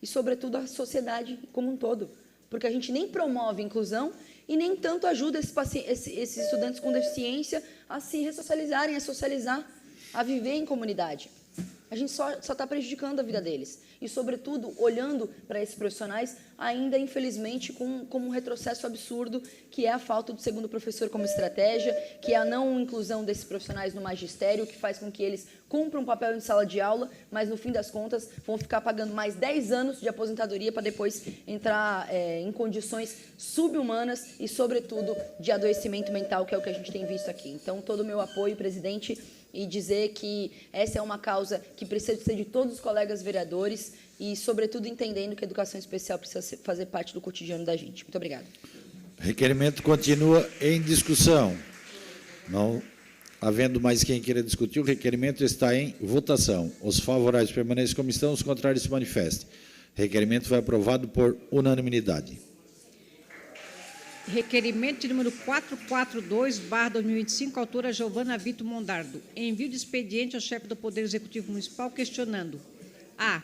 e, sobretudo, a sociedade como um todo. Porque a gente nem promove inclusão e nem tanto ajuda esses estudantes com deficiência a se ressocializarem, a socializar, a viver em comunidade. A gente só está prejudicando a vida deles. E, sobretudo, olhando para esses profissionais, ainda, infelizmente, com um retrocesso absurdo, que é a falta do segundo professor como estratégia, que é a não inclusão desses profissionais no magistério, que faz com que eles cumpram um papel em sala de aula, mas, no fim das contas, vão ficar pagando mais 10 anos de aposentadoria para depois entrar em condições subhumanas e, sobretudo, de adoecimento mental, que é o que a gente tem visto aqui. Então, todo o meu apoio, presidente, e dizer que essa é uma causa que precisa ser de todos os colegas vereadores e, sobretudo, entendendo que a educação especial precisa fazer parte do cotidiano da gente. Muito obrigada. Requerimento continua em discussão. Não havendo mais quem queira discutir, o requerimento está em votação. Os favoráveis permaneçam como estão, os contrários se manifestem. Requerimento foi aprovado por unanimidade. Requerimento de número 442/2025, autora Giovana Vitor Mondardo. Envio de expediente ao chefe do Poder Executivo Municipal questionando: a.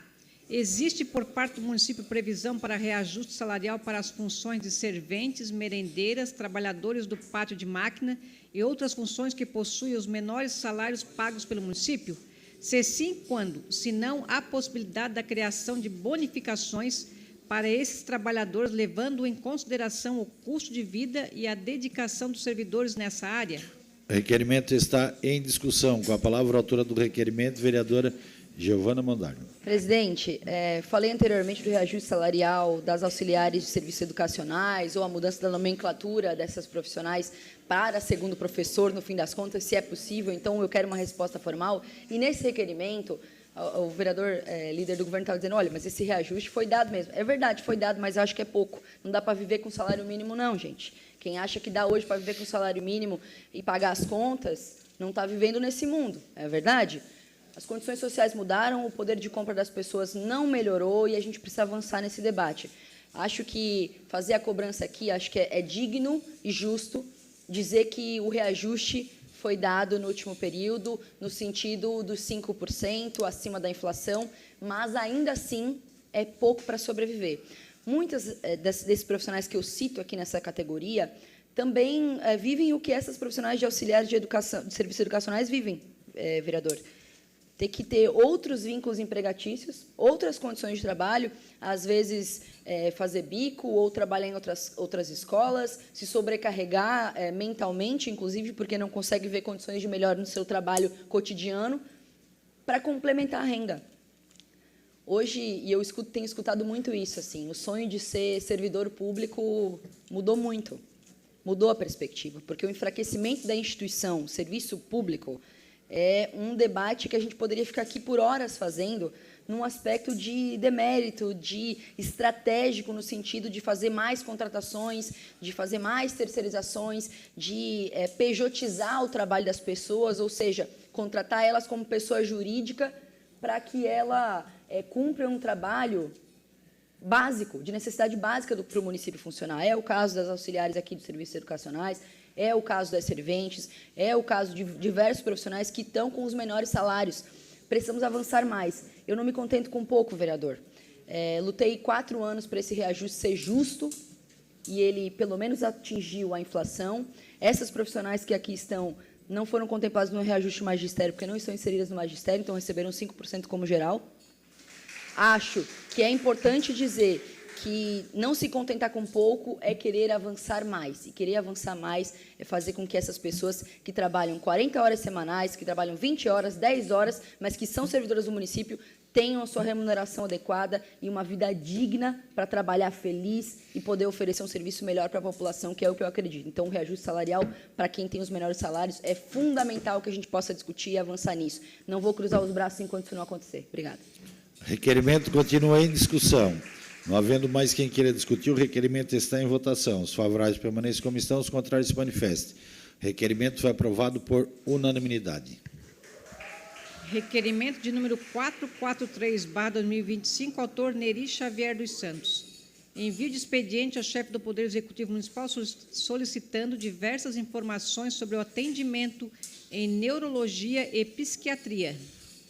Existe por parte do município previsão para reajuste salarial para as funções de serventes, merendeiras, trabalhadores do pátio de máquina e outras funções que possuem os menores salários pagos pelo município? Se sim, quando? Se não, há possibilidade da criação de bonificações para esses trabalhadores, levando em consideração o custo de vida e a dedicação dos servidores nessa área? O requerimento está em discussão. Com a palavra, a autora do requerimento, vereadora Giovana Mondardo. Presidente, falei anteriormente do reajuste salarial das auxiliares de serviços educacionais ou a mudança da nomenclatura dessas profissionais para segundo professor, no fim das contas, se é possível. Então, eu quero uma resposta formal. E, nesse requerimento, o vereador líder do governo estava dizendo: olha, mas esse reajuste foi dado mesmo. É verdade, foi dado, mas eu acho que é pouco. Não dá para viver com salário mínimo, não, gente. Quem acha que dá hoje para viver com salário mínimo e pagar as contas, não está vivendo nesse mundo. É verdade? As condições sociais mudaram, o poder de compra das pessoas não melhorou e a gente precisa avançar nesse debate. Acho que fazer a cobrança aqui, acho que é digno e justo dizer que o reajuste foi dado no último período, no sentido dos 5%, acima da inflação, mas, ainda assim, é pouco para sobreviver. Muitos desses profissionais que eu cito aqui nessa categoria também vivem o que essas profissionais de auxiliares de educação, de serviços educacionais vivem, vereador. Ter que ter outros vínculos empregatícios, outras condições de trabalho, às vezes fazer bico ou trabalhar em outras escolas, se sobrecarregar mentalmente, inclusive, porque não consegue ver condições de melhora no seu trabalho cotidiano, para complementar a renda. Hoje, e eu tenho escutado muito isso, assim, o sonho de ser servidor público mudou muito, mudou a perspectiva, porque o enfraquecimento da instituição, serviço público, É um debate que a gente poderia ficar aqui por horas fazendo, num aspecto de demérito, de estratégico, no sentido de fazer mais contratações, de fazer mais terceirizações, de pejotizar o trabalho das pessoas, ou seja, contratar elas como pessoa jurídica para que ela cumpra um trabalho básico, de necessidade básica para o município funcionar. É o caso das auxiliares aqui dos serviços educacionais, é o caso das serventes, é o caso de diversos profissionais que estão com os menores salários. Precisamos avançar mais. Eu não me contento com pouco, vereador. Lutei 4 anos para esse reajuste ser justo e ele, pelo menos, atingiu a inflação. Essas profissionais que aqui estão não foram contempladas no reajuste do magistério, porque não estão inseridas no magistério, então receberam 5% como geral. Acho que é importante dizer que não se contentar com pouco é querer avançar mais. E querer avançar mais é fazer com que essas pessoas que trabalham 40 horas semanais, que trabalham 20 horas, 10 horas, mas que são servidoras do município, tenham a sua remuneração adequada e uma vida digna para trabalhar feliz e poder oferecer um serviço melhor para a população, que é o que eu acredito. Então, o reajuste salarial para quem tem os menores salários é fundamental que a gente possa discutir e avançar nisso. Não vou cruzar os braços enquanto isso não acontecer. Obrigada. Requerimento continua em discussão. Não havendo mais quem queira discutir, o requerimento está em votação. Os favoráveis permaneçam como estão, os contrários se manifestem. O requerimento foi aprovado por unanimidade. Requerimento de número 443/2025, autor Neri Xavier dos Santos. Envio de expediente ao chefe do Poder Executivo Municipal solicitando diversas informações sobre o atendimento em neurologia e psiquiatria.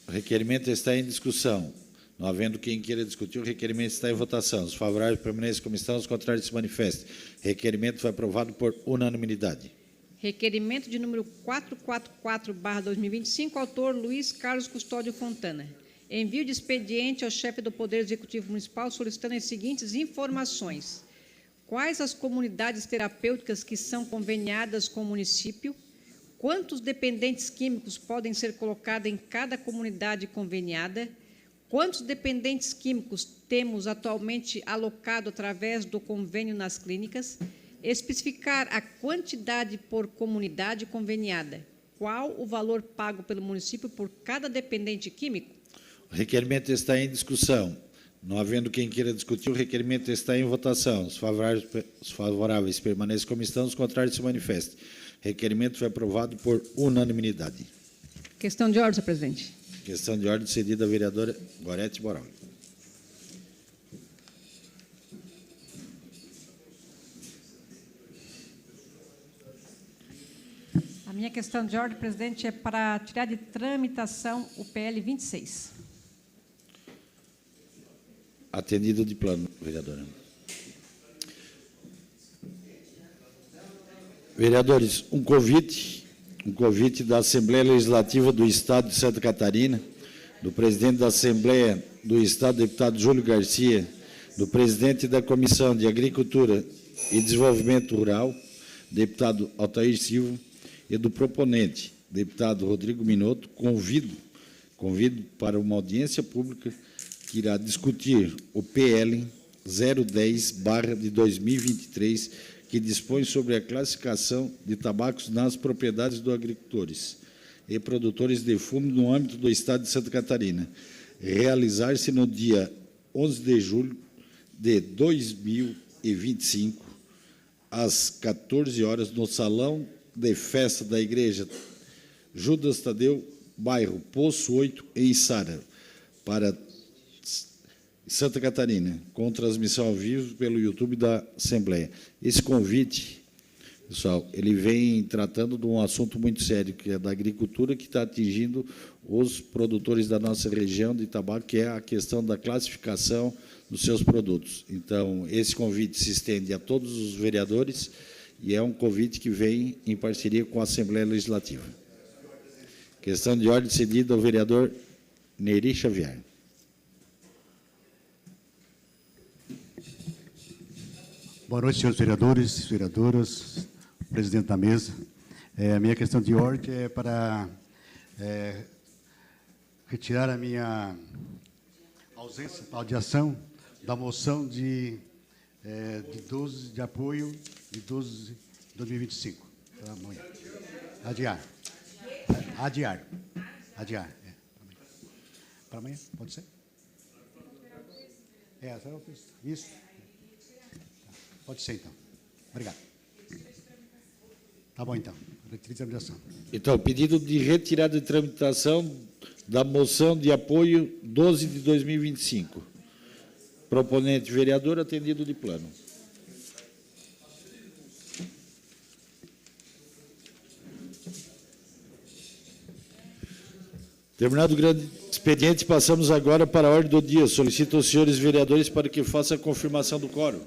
O requerimento está em discussão. Não havendo quem queira discutir, o requerimento está em votação. Os favoráveis permanecem como estão, os contrários se manifestem. O requerimento foi aprovado por unanimidade. Requerimento de número 444/2025, autor Luiz Carlos Custódio Fontana. Envio de expediente ao chefe do Poder Executivo Municipal solicitando as seguintes informações. Quais as comunidades terapêuticas que são conveniadas com o município? Quantos dependentes químicos podem ser colocados em cada comunidade conveniada? Quantos dependentes químicos temos atualmente alocado através do convênio nas clínicas? Especificar a quantidade por comunidade conveniada. Qual o valor pago pelo município por cada dependente químico? O requerimento está em discussão. Não havendo quem queira discutir, o requerimento está em votação. Os favoráveis permaneçam como estão, os contrários se manifestem. O requerimento foi aprovado por unanimidade. Questão de ordem, senhor presidente. Questão de ordem cedida à vereadora Gorete Moral. A minha questão de ordem, presidente, é para tirar de tramitação o PL 26. Atendido de plano, vereadora. Vereadores, um convite da Assembleia Legislativa do Estado de Santa Catarina, do presidente da Assembleia do Estado, deputado Júlio Garcia, do presidente da Comissão de Agricultura e Desenvolvimento Rural, deputado Altair Silva, e do proponente, deputado Rodrigo Minotto, convido para uma audiência pública que irá discutir o PL 010/2023, que dispõe sobre a classificação de tabacos nas propriedades dos agricultores e produtores de fumo no âmbito do Estado de Santa Catarina, realizar-se no dia 11 de julho de 2025, às 14 horas, no Salão de Festa da Igreja Judas Tadeu, bairro Poço 8, em Içara, para Santa Catarina, com transmissão ao vivo pelo YouTube da Assembleia. Esse convite, pessoal, ele vem tratando de um assunto muito sério, que é da agricultura, que está atingindo os produtores da nossa região de tabaco, que é a questão da classificação dos seus produtos. Então, esse convite se estende a todos os vereadores e é um convite que vem em parceria com a Assembleia Legislativa. Questão de ordem cedida ao vereador Neri Xavier. Boa noite, senhores vereadores, vereadoras, presidente da mesa. A minha questão de ordem é para retirar a minha ausência, audiação da moção de 12 de apoio de 12 de 2025. Para amanhã. Adiar. Adiar. Adiar. Para amanhã? Pode ser? Isso. Pode ser, então. Obrigado. Tá bom, então. Retiro de tramitação. Então, pedido de retirada de tramitação da moção de apoio 12 de 2025. Proponente, vereador, atendido de plano. Terminado o grande expediente, passamos agora para a ordem do dia. Solicito aos senhores vereadores para que faça a confirmação do quórum.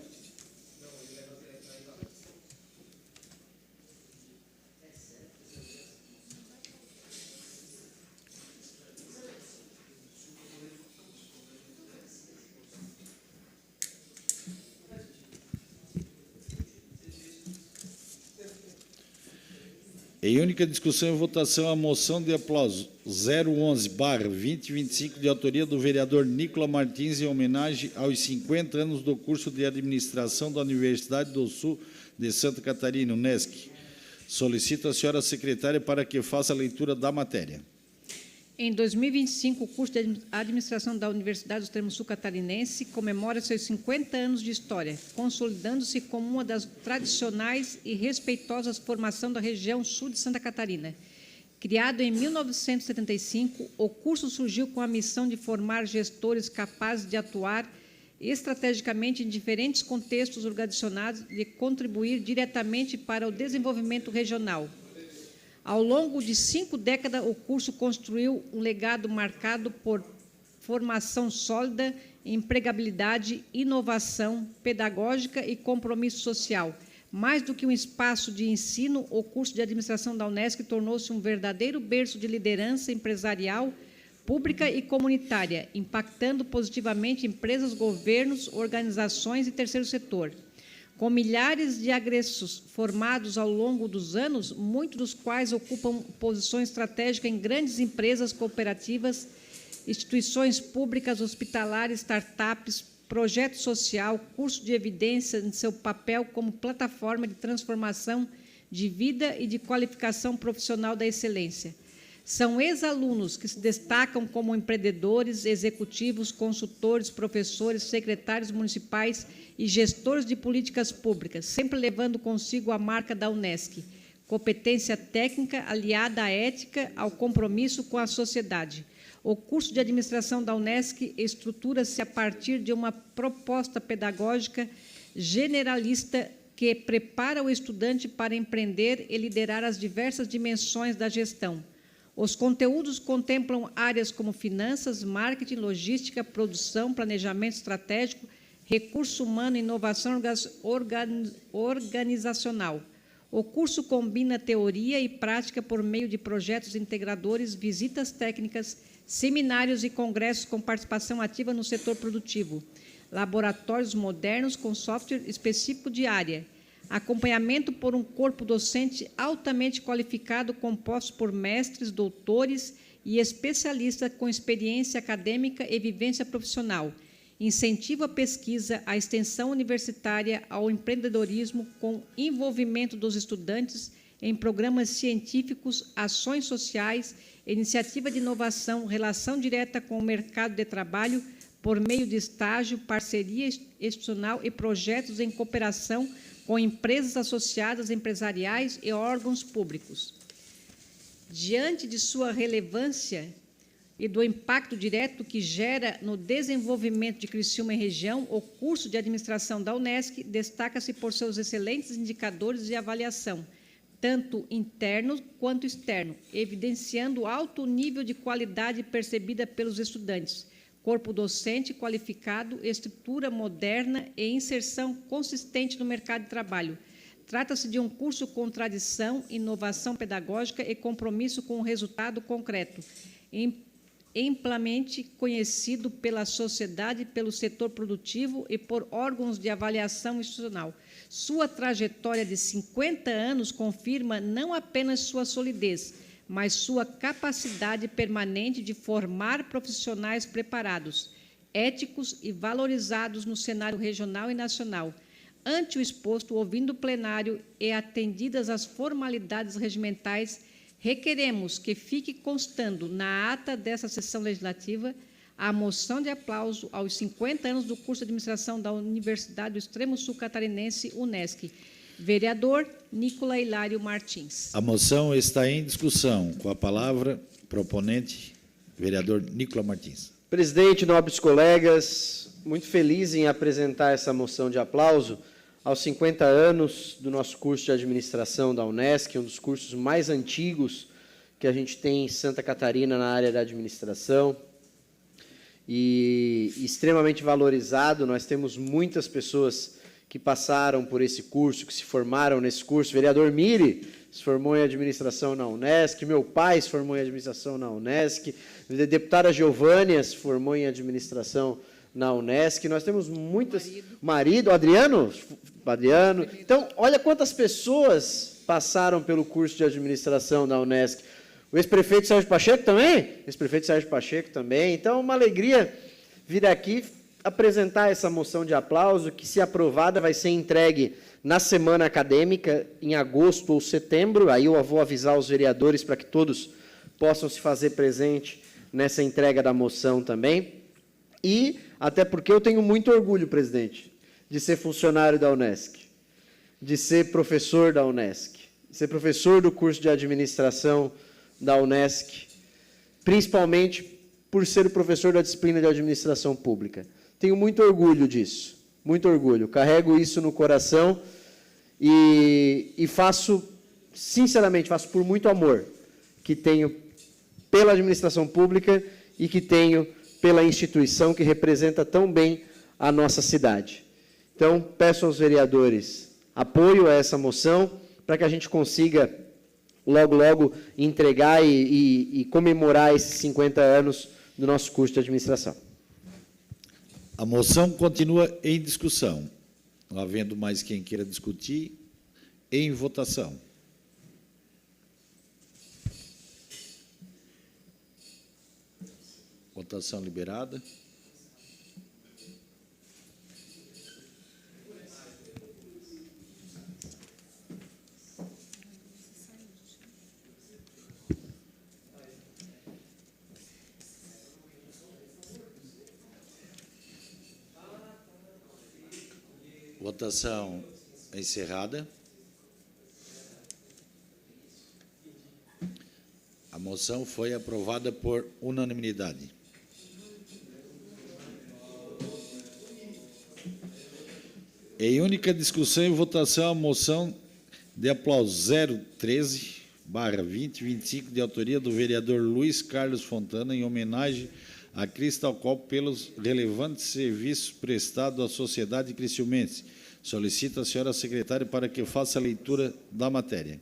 Em única discussão e votação, a moção de aplauso 011/2025, de autoria do vereador Nicola Martins, em homenagem aos 50 anos do curso de administração da Universidade do Sul de Santa Catarina, UNESC. Solicito a senhora secretária para que faça a leitura da matéria. Em 2025, o curso de administração da Universidade do Extremo Sul Catarinense comemora seus 50 anos de história, consolidando-se como uma das tradicionais e respeitosas formações da região sul de Santa Catarina. Criado em 1975, o curso surgiu com a missão de formar gestores capazes de atuar estrategicamente em diferentes contextos organizacionais e contribuir diretamente para o desenvolvimento regional. Ao longo de 5 décadas, o curso construiu um legado marcado por formação sólida, empregabilidade, inovação pedagógica e compromisso social. Mais do que um espaço de ensino, o curso de administração da UNESC tornou-se um verdadeiro berço de liderança empresarial, pública e comunitária, impactando positivamente empresas, governos, organizações e terceiro setor. Com milhares de egressos formados ao longo dos anos, muitos dos quais ocupam posições estratégicas em grandes empresas cooperativas, instituições públicas, hospitalares, startups, projeto social, curso de evidência em seu papel como plataforma de transformação de vida e de qualificação profissional da excelência. São ex-alunos que se destacam como empreendedores, executivos, consultores, professores, secretários municipais e gestores de políticas públicas, sempre levando consigo a marca da UNESC, competência técnica aliada à ética, ao compromisso com a sociedade. O curso de administração da UNESC estrutura-se a partir de uma proposta pedagógica generalista que prepara o estudante para empreender e liderar as diversas dimensões da gestão. Os conteúdos contemplam áreas como finanças, marketing, logística, produção, planejamento estratégico, recurso humano e inovação organizacional. O curso combina teoria e prática por meio de projetos integradores, visitas técnicas, seminários e congressos com participação ativa no setor produtivo, laboratórios modernos com software específico de área, acompanhamento por um corpo docente altamente qualificado, composto por mestres, doutores e especialistas com experiência acadêmica e vivência profissional, incentivo à pesquisa, à extensão universitária, ao empreendedorismo, com envolvimento dos estudantes em programas científicos, ações sociais, iniciativa de inovação, relação direta com o mercado de trabalho, por meio de estágio, parceria institucional e projetos em cooperação com empresas associadas empresariais e órgãos públicos. Diante de sua relevância e do impacto direto que gera no desenvolvimento de Criciúma e região, o curso de administração da UNESC destaca-se por seus excelentes indicadores de avaliação, tanto interno quanto externo, evidenciando alto nível de qualidade percebida pelos estudantes, corpo docente qualificado, estrutura moderna e inserção consistente no mercado de trabalho. Trata-se de um curso com tradição, inovação pedagógica e compromisso com o resultado concreto, amplamente conhecido pela sociedade, pelo setor produtivo e por órgãos de avaliação institucional. Sua trajetória de 50 anos confirma não apenas sua solidez, mas sua capacidade permanente de formar profissionais preparados, éticos e valorizados no cenário regional e nacional. Ante o exposto, ouvindo o plenário e atendidas as formalidades regimentais, requeremos que fique constando na ata dessa sessão legislativa a moção de aplauso aos 50 anos do curso de administração da Universidade do Extremo Sul Catarinense, UNESC. Vereador Nicola Hilário Martins. A moção está em discussão. Com a palavra, proponente, vereador Nicola Martins. Presidente, nobres colegas, muito feliz em apresentar essa moção de aplauso aos 50 anos do nosso curso de administração da UNESC, um dos cursos mais antigos que a gente tem em Santa Catarina na área da administração, e extremamente valorizado. Nós temos muitas pessoas que passaram por esse curso, que se formaram nesse curso. O vereador Miri se formou em administração na UNESC, meu pai se formou em administração na UNESC, a deputada Giovânia se formou em administração na UNESC. Nós temos muitas... Marido, Adriano. Então, olha quantas pessoas passaram pelo curso de administração da UNESC. O ex-prefeito Sérgio Pacheco também? Ex-prefeito Sérgio Pacheco também. Então, uma alegria vir aqui apresentar essa moção de aplauso, que, se aprovada, vai ser entregue na semana acadêmica, em agosto ou setembro. Aí eu vou avisar os vereadores para que todos possam se fazer presente nessa entrega da moção também. E, até porque eu tenho muito orgulho, presidente, de ser funcionário da UNESC, de ser professor da UNESC, de ser professor do curso de administração da UNESC, principalmente por ser o professor da disciplina de administração pública. Tenho muito orgulho disso, muito orgulho. Carrego isso no coração e faço, sinceramente, faço por muito amor que tenho pela administração pública e que tenho pela instituição que representa tão bem a nossa cidade. Então, peço aos vereadores apoio a essa moção para que a gente consiga logo, logo entregar e comemorar esses 50 anos do nosso curso de administração. A moção continua em discussão. Não havendo mais quem queira discutir, em votação. Votação liberada. Votação encerrada. A moção foi aprovada por unanimidade. Em única discussão e votação, a moção de aplauso 013/2025, de autoria do vereador Luiz Carlos Fontana, em homenagem a Cristal Copo pelos relevantes serviços prestados à sociedade criciumense. Solicito a senhora secretária para que faça a leitura da matéria.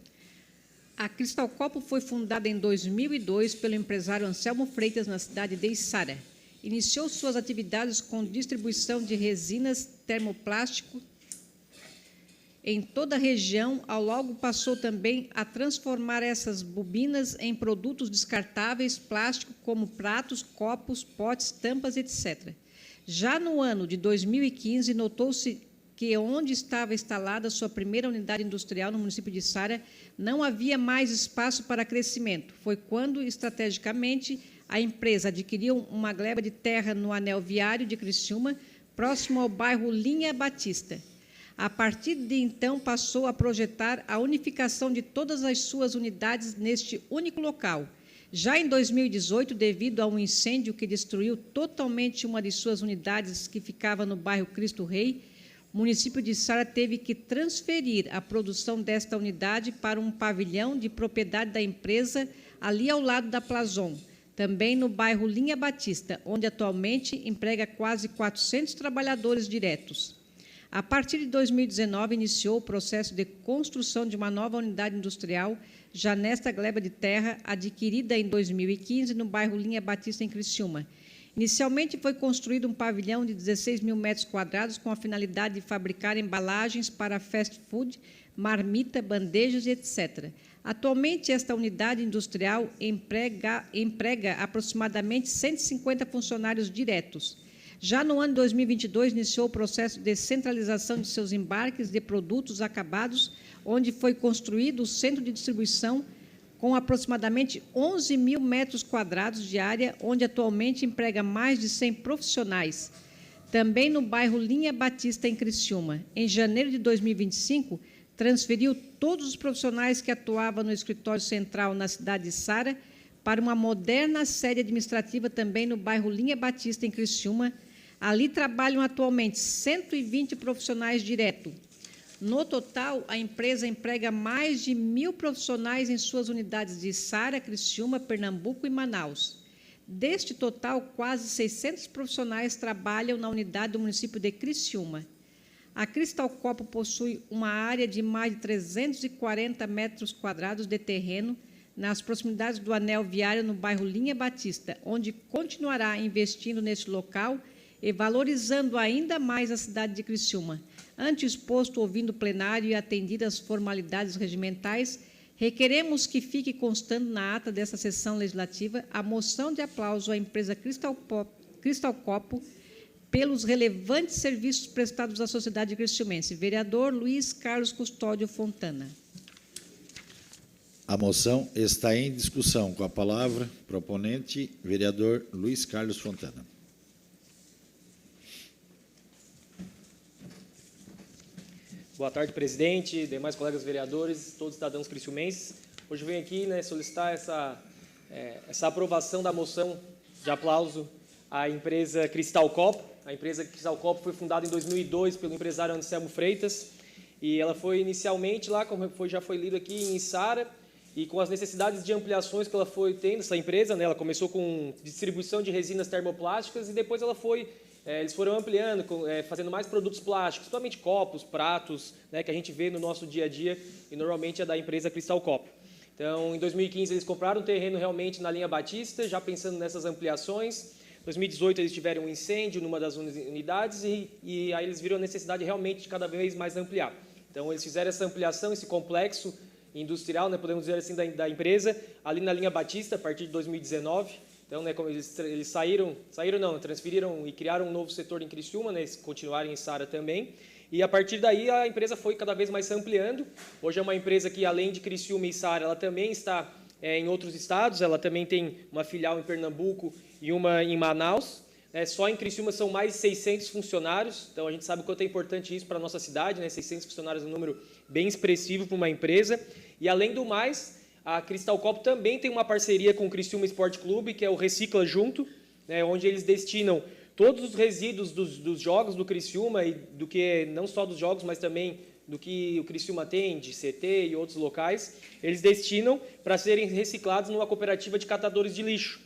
A Cristal Copo foi fundada em 2002 pelo empresário Anselmo Freitas, na cidade de Içara. Iniciou suas atividades com distribuição de resinas termoplástico em toda a região. Ao logo passou também a transformar essas bobinas em produtos descartáveis, plástico, como pratos, copos, potes, tampas, etc. Já no ano de 2015, notou-se que onde estava instalada sua primeira unidade industrial no município de Içara, não havia mais espaço para crescimento. Foi quando, estrategicamente, a empresa adquiriu uma gleba de terra no anel viário de Criciúma, próximo ao bairro Linha Batista. A partir de então, passou a projetar a unificação de todas as suas unidades neste único local. Já em 2018, devido a um incêndio que destruiu totalmente uma de suas unidades, que ficava no bairro Cristo Rei, o município de Içara teve que transferir a produção desta unidade para um pavilhão de propriedade da empresa, ali ao lado da Plazon, também no bairro Linha Batista, onde atualmente emprega quase 400 trabalhadores diretos. A partir de 2019, iniciou o processo de construção de uma nova unidade industrial, já nesta gleba de terra, adquirida em 2015, no bairro Linha Batista, em Criciúma. Inicialmente, foi construído um pavilhão de 16 mil metros quadrados, com a finalidade de fabricar embalagens para fast food, marmita, bandejas, etc. Atualmente, esta unidade industrial emprega aproximadamente 150 funcionários diretos. Já no ano de 2022, iniciou o processo de centralização de seus embarques de produtos acabados, onde foi construído o centro de distribuição com aproximadamente 11 mil metros quadrados de área, onde atualmente emprega mais de 100 profissionais. Também no bairro Linha Batista, em Criciúma. Em janeiro de 2025, transferiu todos os profissionais que atuavam no escritório central na cidade de Sara para uma moderna sede administrativa também no bairro Linha Batista, em Criciúma. Ali trabalham atualmente 120 profissionais direto. No total, a empresa emprega mais de 1.000 profissionais em suas unidades de Sara, Criciúma, Pernambuco e Manaus. Deste total, quase 600 profissionais trabalham na unidade do município de Criciúma. A Cristal Copo possui uma área de mais de 340 metros quadrados de terreno nas proximidades do anel viário no bairro Linha Batista, onde continuará investindo neste local e valorizando ainda mais a cidade de Criciúma. Ante o exposto, ouvindo o plenário e atendidas as formalidades regimentais, requeremos que fique constando na ata dessa sessão legislativa a moção de aplauso à empresa Cristal Copo pelos relevantes serviços prestados à sociedade criciumense. Vereador Luiz Carlos Custódio Fontana. A moção está em discussão. Com a palavra, proponente, vereador Luiz Carlos Fontana. Boa tarde, presidente, demais colegas vereadores, todos os cidadãos criciumenses. Hoje eu venho aqui, solicitar essa aprovação da moção de aplauso à empresa Cristal Copo. A empresa Cristal Copo foi fundada em 2002 pelo empresário Anselmo Freitas e ela foi inicialmente lá, como já foi lido aqui, em Sara, e com as necessidades de ampliações que ela foi tendo, essa empresa, ela começou com distribuição de resinas termoplásticas e depois eles foram ampliando, fazendo mais produtos plásticos, principalmente copos, pratos, que a gente vê no nosso dia a dia e normalmente é da empresa Cristal Copo. Então, em 2015, eles compraram um terreno realmente na linha Batista, já pensando nessas ampliações. Em 2018, eles tiveram um incêndio numa das unidades e aí eles viram a necessidade realmente de cada vez mais ampliar. Então, eles fizeram essa ampliação, esse complexo industrial, podemos dizer assim, da empresa, ali na linha Batista, a partir de 2019. Então, como eles transferiram e criaram um novo setor em Criciúma, eles continuarem em Sara também. E, a partir daí, a empresa foi cada vez mais se ampliando. Hoje é uma empresa que, além de Criciúma e Sara, ela também está em outros estados. Ela também tem uma filial em Pernambuco e uma em Manaus. Só em Criciúma são mais de 600 funcionários. Então, a gente sabe o quanto é importante isso para a nossa cidade. 600 funcionários é um número bem expressivo para uma empresa. E, além do mais, a Cristal Copo também tem uma parceria com o Criciúma Esporte Clube, que é o Recicla Junto, onde eles destinam todos os resíduos dos jogos do Criciúma, e do que não só dos jogos, mas também do que o Criciúma tem, de CT e outros locais, eles destinam para serem reciclados numa cooperativa de catadores de lixo.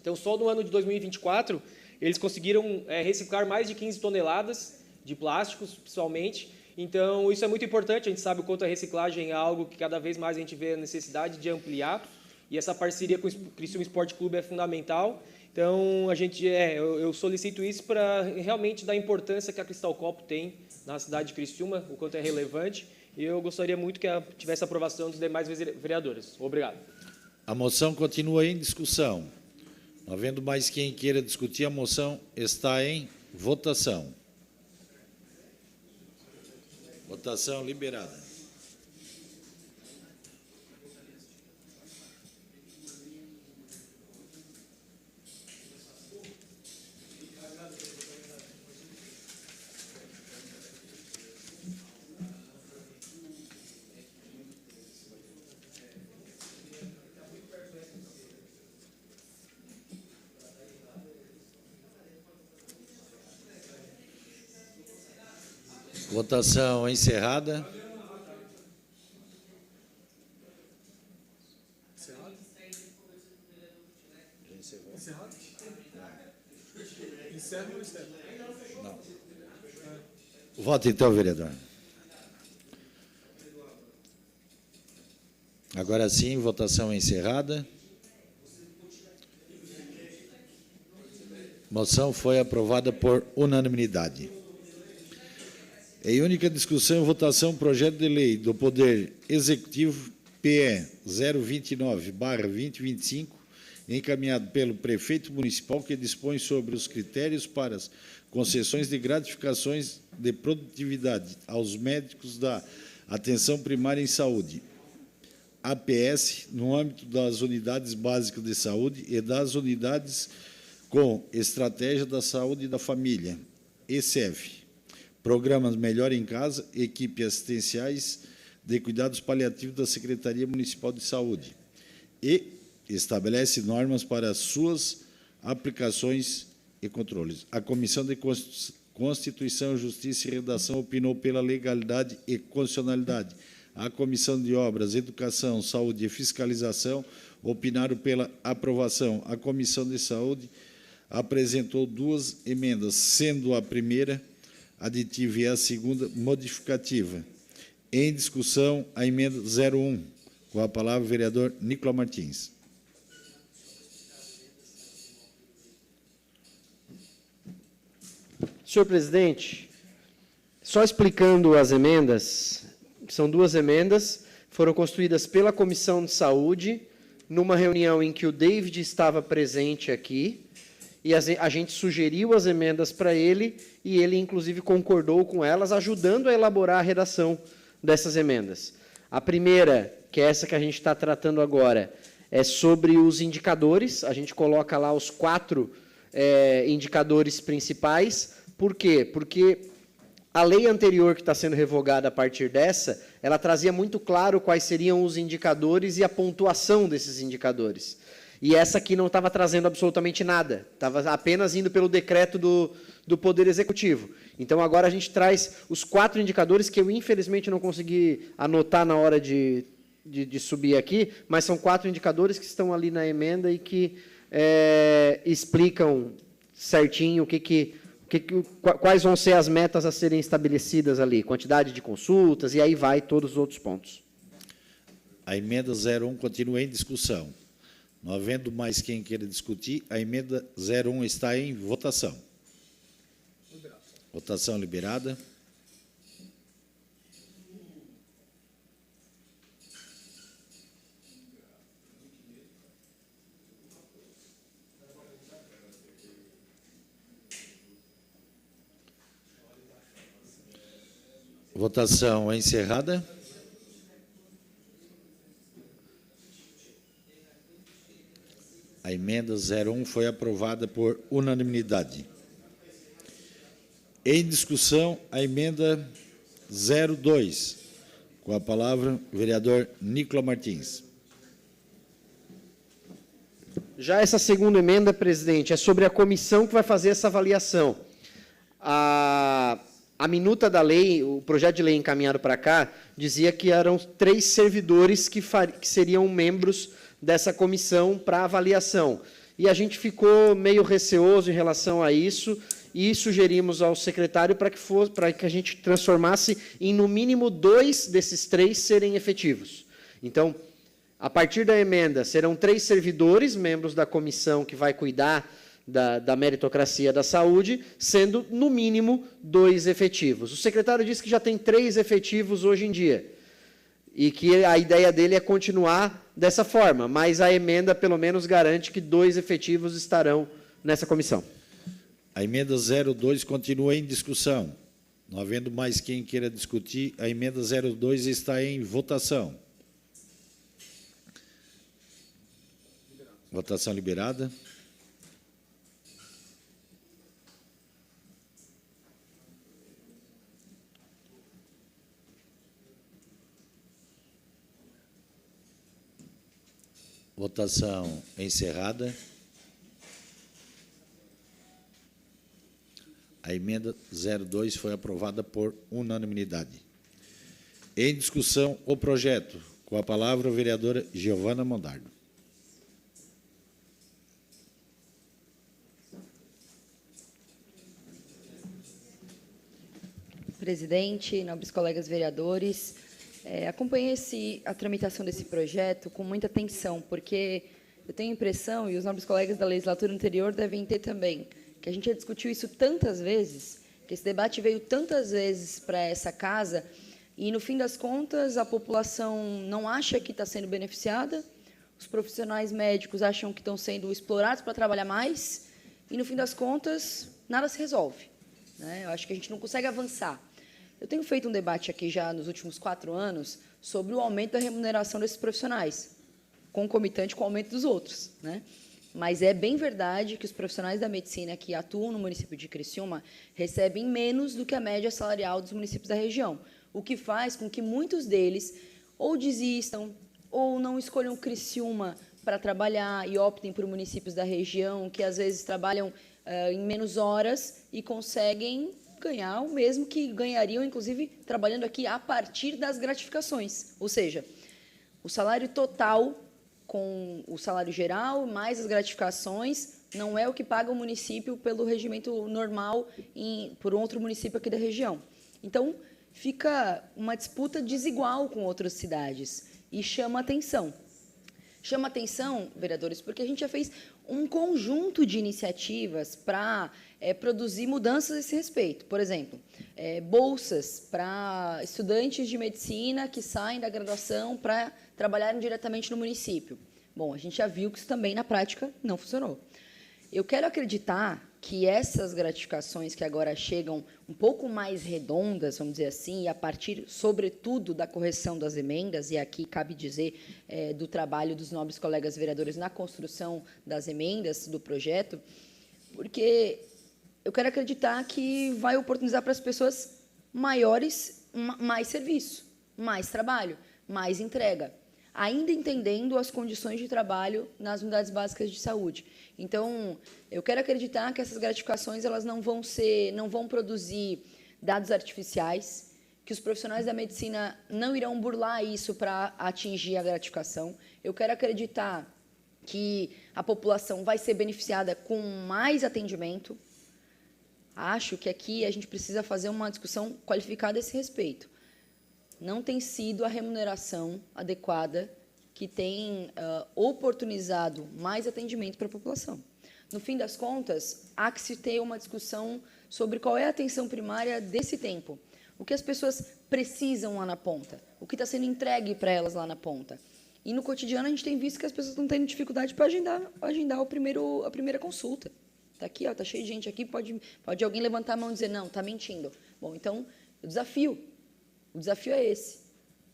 Então, só no ano de 2024, eles conseguiram reciclar mais de 15 toneladas de plásticos, principalmente. Então, isso é muito importante, a gente sabe o quanto a reciclagem é algo que cada vez mais a gente vê a necessidade de ampliar, e essa parceria com o Criciúma Esporte Clube é fundamental. Então, eu solicito isso para realmente dar a importância que a Cristal Copo tem na cidade de Criciúma, o quanto é relevante, e eu gostaria muito que tivesse aprovação dos demais vereadores. Obrigado. A moção continua em discussão. Não havendo mais quem queira discutir, a moção está em votação. Votação liberada. Votação encerrada. Não. Vote então, vereador. Agora sim, votação encerrada. Moção foi aprovada por unanimidade. Em única discussão e votação, projeto de lei do Poder Executivo PE 029/2025, encaminhado pelo prefeito municipal, que dispõe sobre os critérios para as concessões de gratificações de produtividade aos médicos da atenção primária em saúde. APS no âmbito das unidades básicas de saúde e das unidades com estratégia da saúde e da família, ECEF. Programas Melhor em Casa, equipe assistenciais de cuidados paliativos da Secretaria Municipal de Saúde. E estabelece normas para suas aplicações e controles. A Comissão de Constituição, Justiça e Redação opinou pela legalidade e constitucionalidade. A Comissão de Obras, Educação, Saúde e Fiscalização opinaram pela aprovação. A Comissão de Saúde apresentou 2 emendas, sendo a primeira aditiva e a segunda modificativa. Em discussão, a emenda 01. Com a palavra, o vereador Nicolau Martins. Senhor presidente, só explicando as emendas, são 2 emendas, foram construídas pela Comissão de Saúde, numa reunião em que o David estava presente aqui, e a gente sugeriu as emendas para ele, e ele, inclusive, concordou com elas, ajudando a elaborar a redação dessas emendas. A primeira, que é essa que a gente está tratando agora, é sobre os indicadores. A gente coloca lá os 4 indicadores principais. Por quê? Porque a lei anterior que está sendo revogada a partir dessa, ela trazia muito claro quais seriam os indicadores e a pontuação desses indicadores. E essa aqui não estava trazendo absolutamente nada, estava apenas indo pelo decreto do Poder Executivo. Então, agora a gente traz os 4 indicadores que eu, infelizmente, não consegui anotar na hora de subir aqui, mas são 4 indicadores que estão ali na emenda e que explicam certinho quais vão ser as metas a serem estabelecidas ali, quantidade de consultas, e aí vai todos os outros pontos. A emenda 01 continua em discussão. Não havendo mais quem queira discutir, a emenda 01 está em votação. Votação liberada. Votação encerrada. A emenda 01 foi aprovada por unanimidade. Em discussão, a emenda 02. Com a palavra, o vereador Nicolau Martins. Já essa segunda emenda, presidente, é sobre a comissão que vai fazer essa avaliação. A minuta da lei, o projeto de lei encaminhado para cá, dizia que eram 3 servidores que seriam membros dessa comissão para avaliação. E a gente ficou meio receoso em relação a isso e sugerimos ao secretário para que a gente transformasse em, no mínimo, 2 desses 3 serem efetivos. Então, a partir da emenda, serão 3 servidores, membros da comissão que vai cuidar da meritocracia da saúde, sendo, no mínimo, 2 efetivos. O secretário disse que já tem 3 efetivos hoje em dia, e que a ideia dele é continuar dessa forma, mas a emenda, pelo menos, garante que 2 efetivos estarão nessa comissão. A emenda 02 continua em discussão. Não havendo mais quem queira discutir, a emenda 02 está em votação. Votação liberada. Votação encerrada. A emenda 02 foi aprovada por unanimidade. Em discussão, o projeto. Com a palavra, a vereadora Giovana Mondardo. Presidente, nobres colegas vereadores, acompanhei a tramitação desse projeto com muita atenção, porque eu tenho a impressão, e os nobres colegas da legislatura anterior devem ter também, que a gente já discutiu isso tantas vezes, que esse debate veio tantas vezes para essa casa, e, no fim das contas, a população não acha que está sendo beneficiada, os profissionais médicos acham que estão sendo explorados para trabalhar mais, e, no fim das contas, nada se resolve, né? Eu acho que a gente não consegue avançar. Eu tenho feito um debate aqui já nos últimos 4 anos sobre o aumento da remuneração desses profissionais, concomitante com o aumento dos outros, né? Mas é bem verdade que os profissionais da medicina que atuam no município de Criciúma recebem menos do que a média salarial dos municípios da região, o que faz com que muitos deles ou desistam ou não escolham Criciúma para trabalhar e optem por municípios da região que, às vezes, trabalham em menos horas e conseguem ganhar o mesmo que ganhariam, inclusive, trabalhando aqui a partir das gratificações. Ou seja, o salário total com o salário geral mais as gratificações não é o que paga o município pelo regimento normal por outro município aqui da região. Então, fica uma disputa desigual com outras cidades e chama atenção. Chama atenção, vereadores, porque a gente já fez um conjunto de iniciativas para produzir mudanças a esse respeito. Por exemplo, bolsas para estudantes de medicina que saem da graduação para trabalharem diretamente no município. Bom, a gente já viu que isso também, na prática, não funcionou. Eu quero acreditar que essas gratificações que agora chegam um pouco mais redondas, vamos dizer assim, e a partir, sobretudo, da correção das emendas, e aqui cabe dizer do trabalho dos nobres colegas vereadores na construção das emendas do projeto, porque eu quero acreditar que vai oportunizar para as pessoas maiores, mais serviço, mais trabalho, mais entrega, ainda entendendo as condições de trabalho nas unidades básicas de saúde. Então, eu quero acreditar que essas gratificações elas não vão produzir dados artificiais, que os profissionais da medicina não irão burlar isso para atingir a gratificação. Eu quero acreditar que a população vai ser beneficiada com mais atendimento. Acho que aqui a gente precisa fazer uma discussão qualificada a esse respeito. Não tem sido a remuneração adequada que tem oportunizado mais atendimento para a população. No fim das contas, há que se ter uma discussão sobre qual é a atenção primária desse tempo. O que as pessoas precisam lá na ponta, o que está sendo entregue para elas lá na ponta. E no cotidiano a gente tem visto que as pessoas estão tendo dificuldade para agendar a primeira consulta. Está aqui, está cheio de gente aqui, pode alguém levantar a mão e dizer, não, está mentindo. Bom, então, o desafio é esse,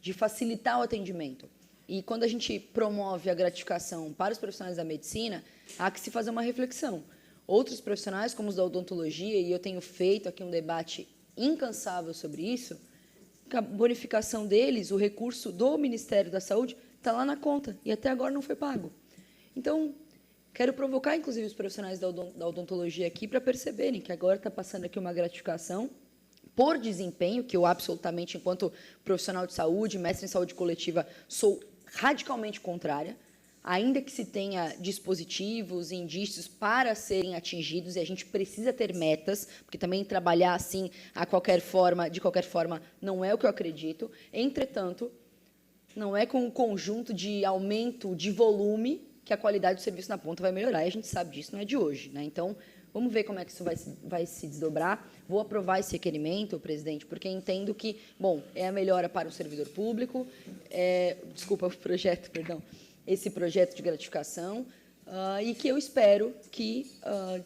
de facilitar o atendimento. E quando a gente promove a gratificação para os profissionais da medicina, há que se fazer uma reflexão. Outros profissionais, como os da odontologia, e eu tenho feito aqui um debate incansável sobre isso, a bonificação deles, o recurso do Ministério da Saúde, está lá na conta, e até agora não foi pago. Então, quero provocar, inclusive, os profissionais da odontologia aqui para perceberem que agora está passando aqui uma gratificação por desempenho, que eu absolutamente, enquanto profissional de saúde, mestre em saúde coletiva, sou radicalmente contrária, ainda que se tenha dispositivos, indícios para serem atingidos, e a gente precisa ter metas, porque também trabalhar assim, de qualquer forma, não é o que eu acredito. Entretanto, não é com um conjunto de aumento de volume que a qualidade do serviço na ponta vai melhorar, e a gente sabe disso, não é de hoje, né? Então, vamos ver como é que isso vai se desdobrar. Vou aprovar esse requerimento, presidente, porque entendo que, bom, é a melhora para o servidor público, esse projeto de gratificação, e que eu espero que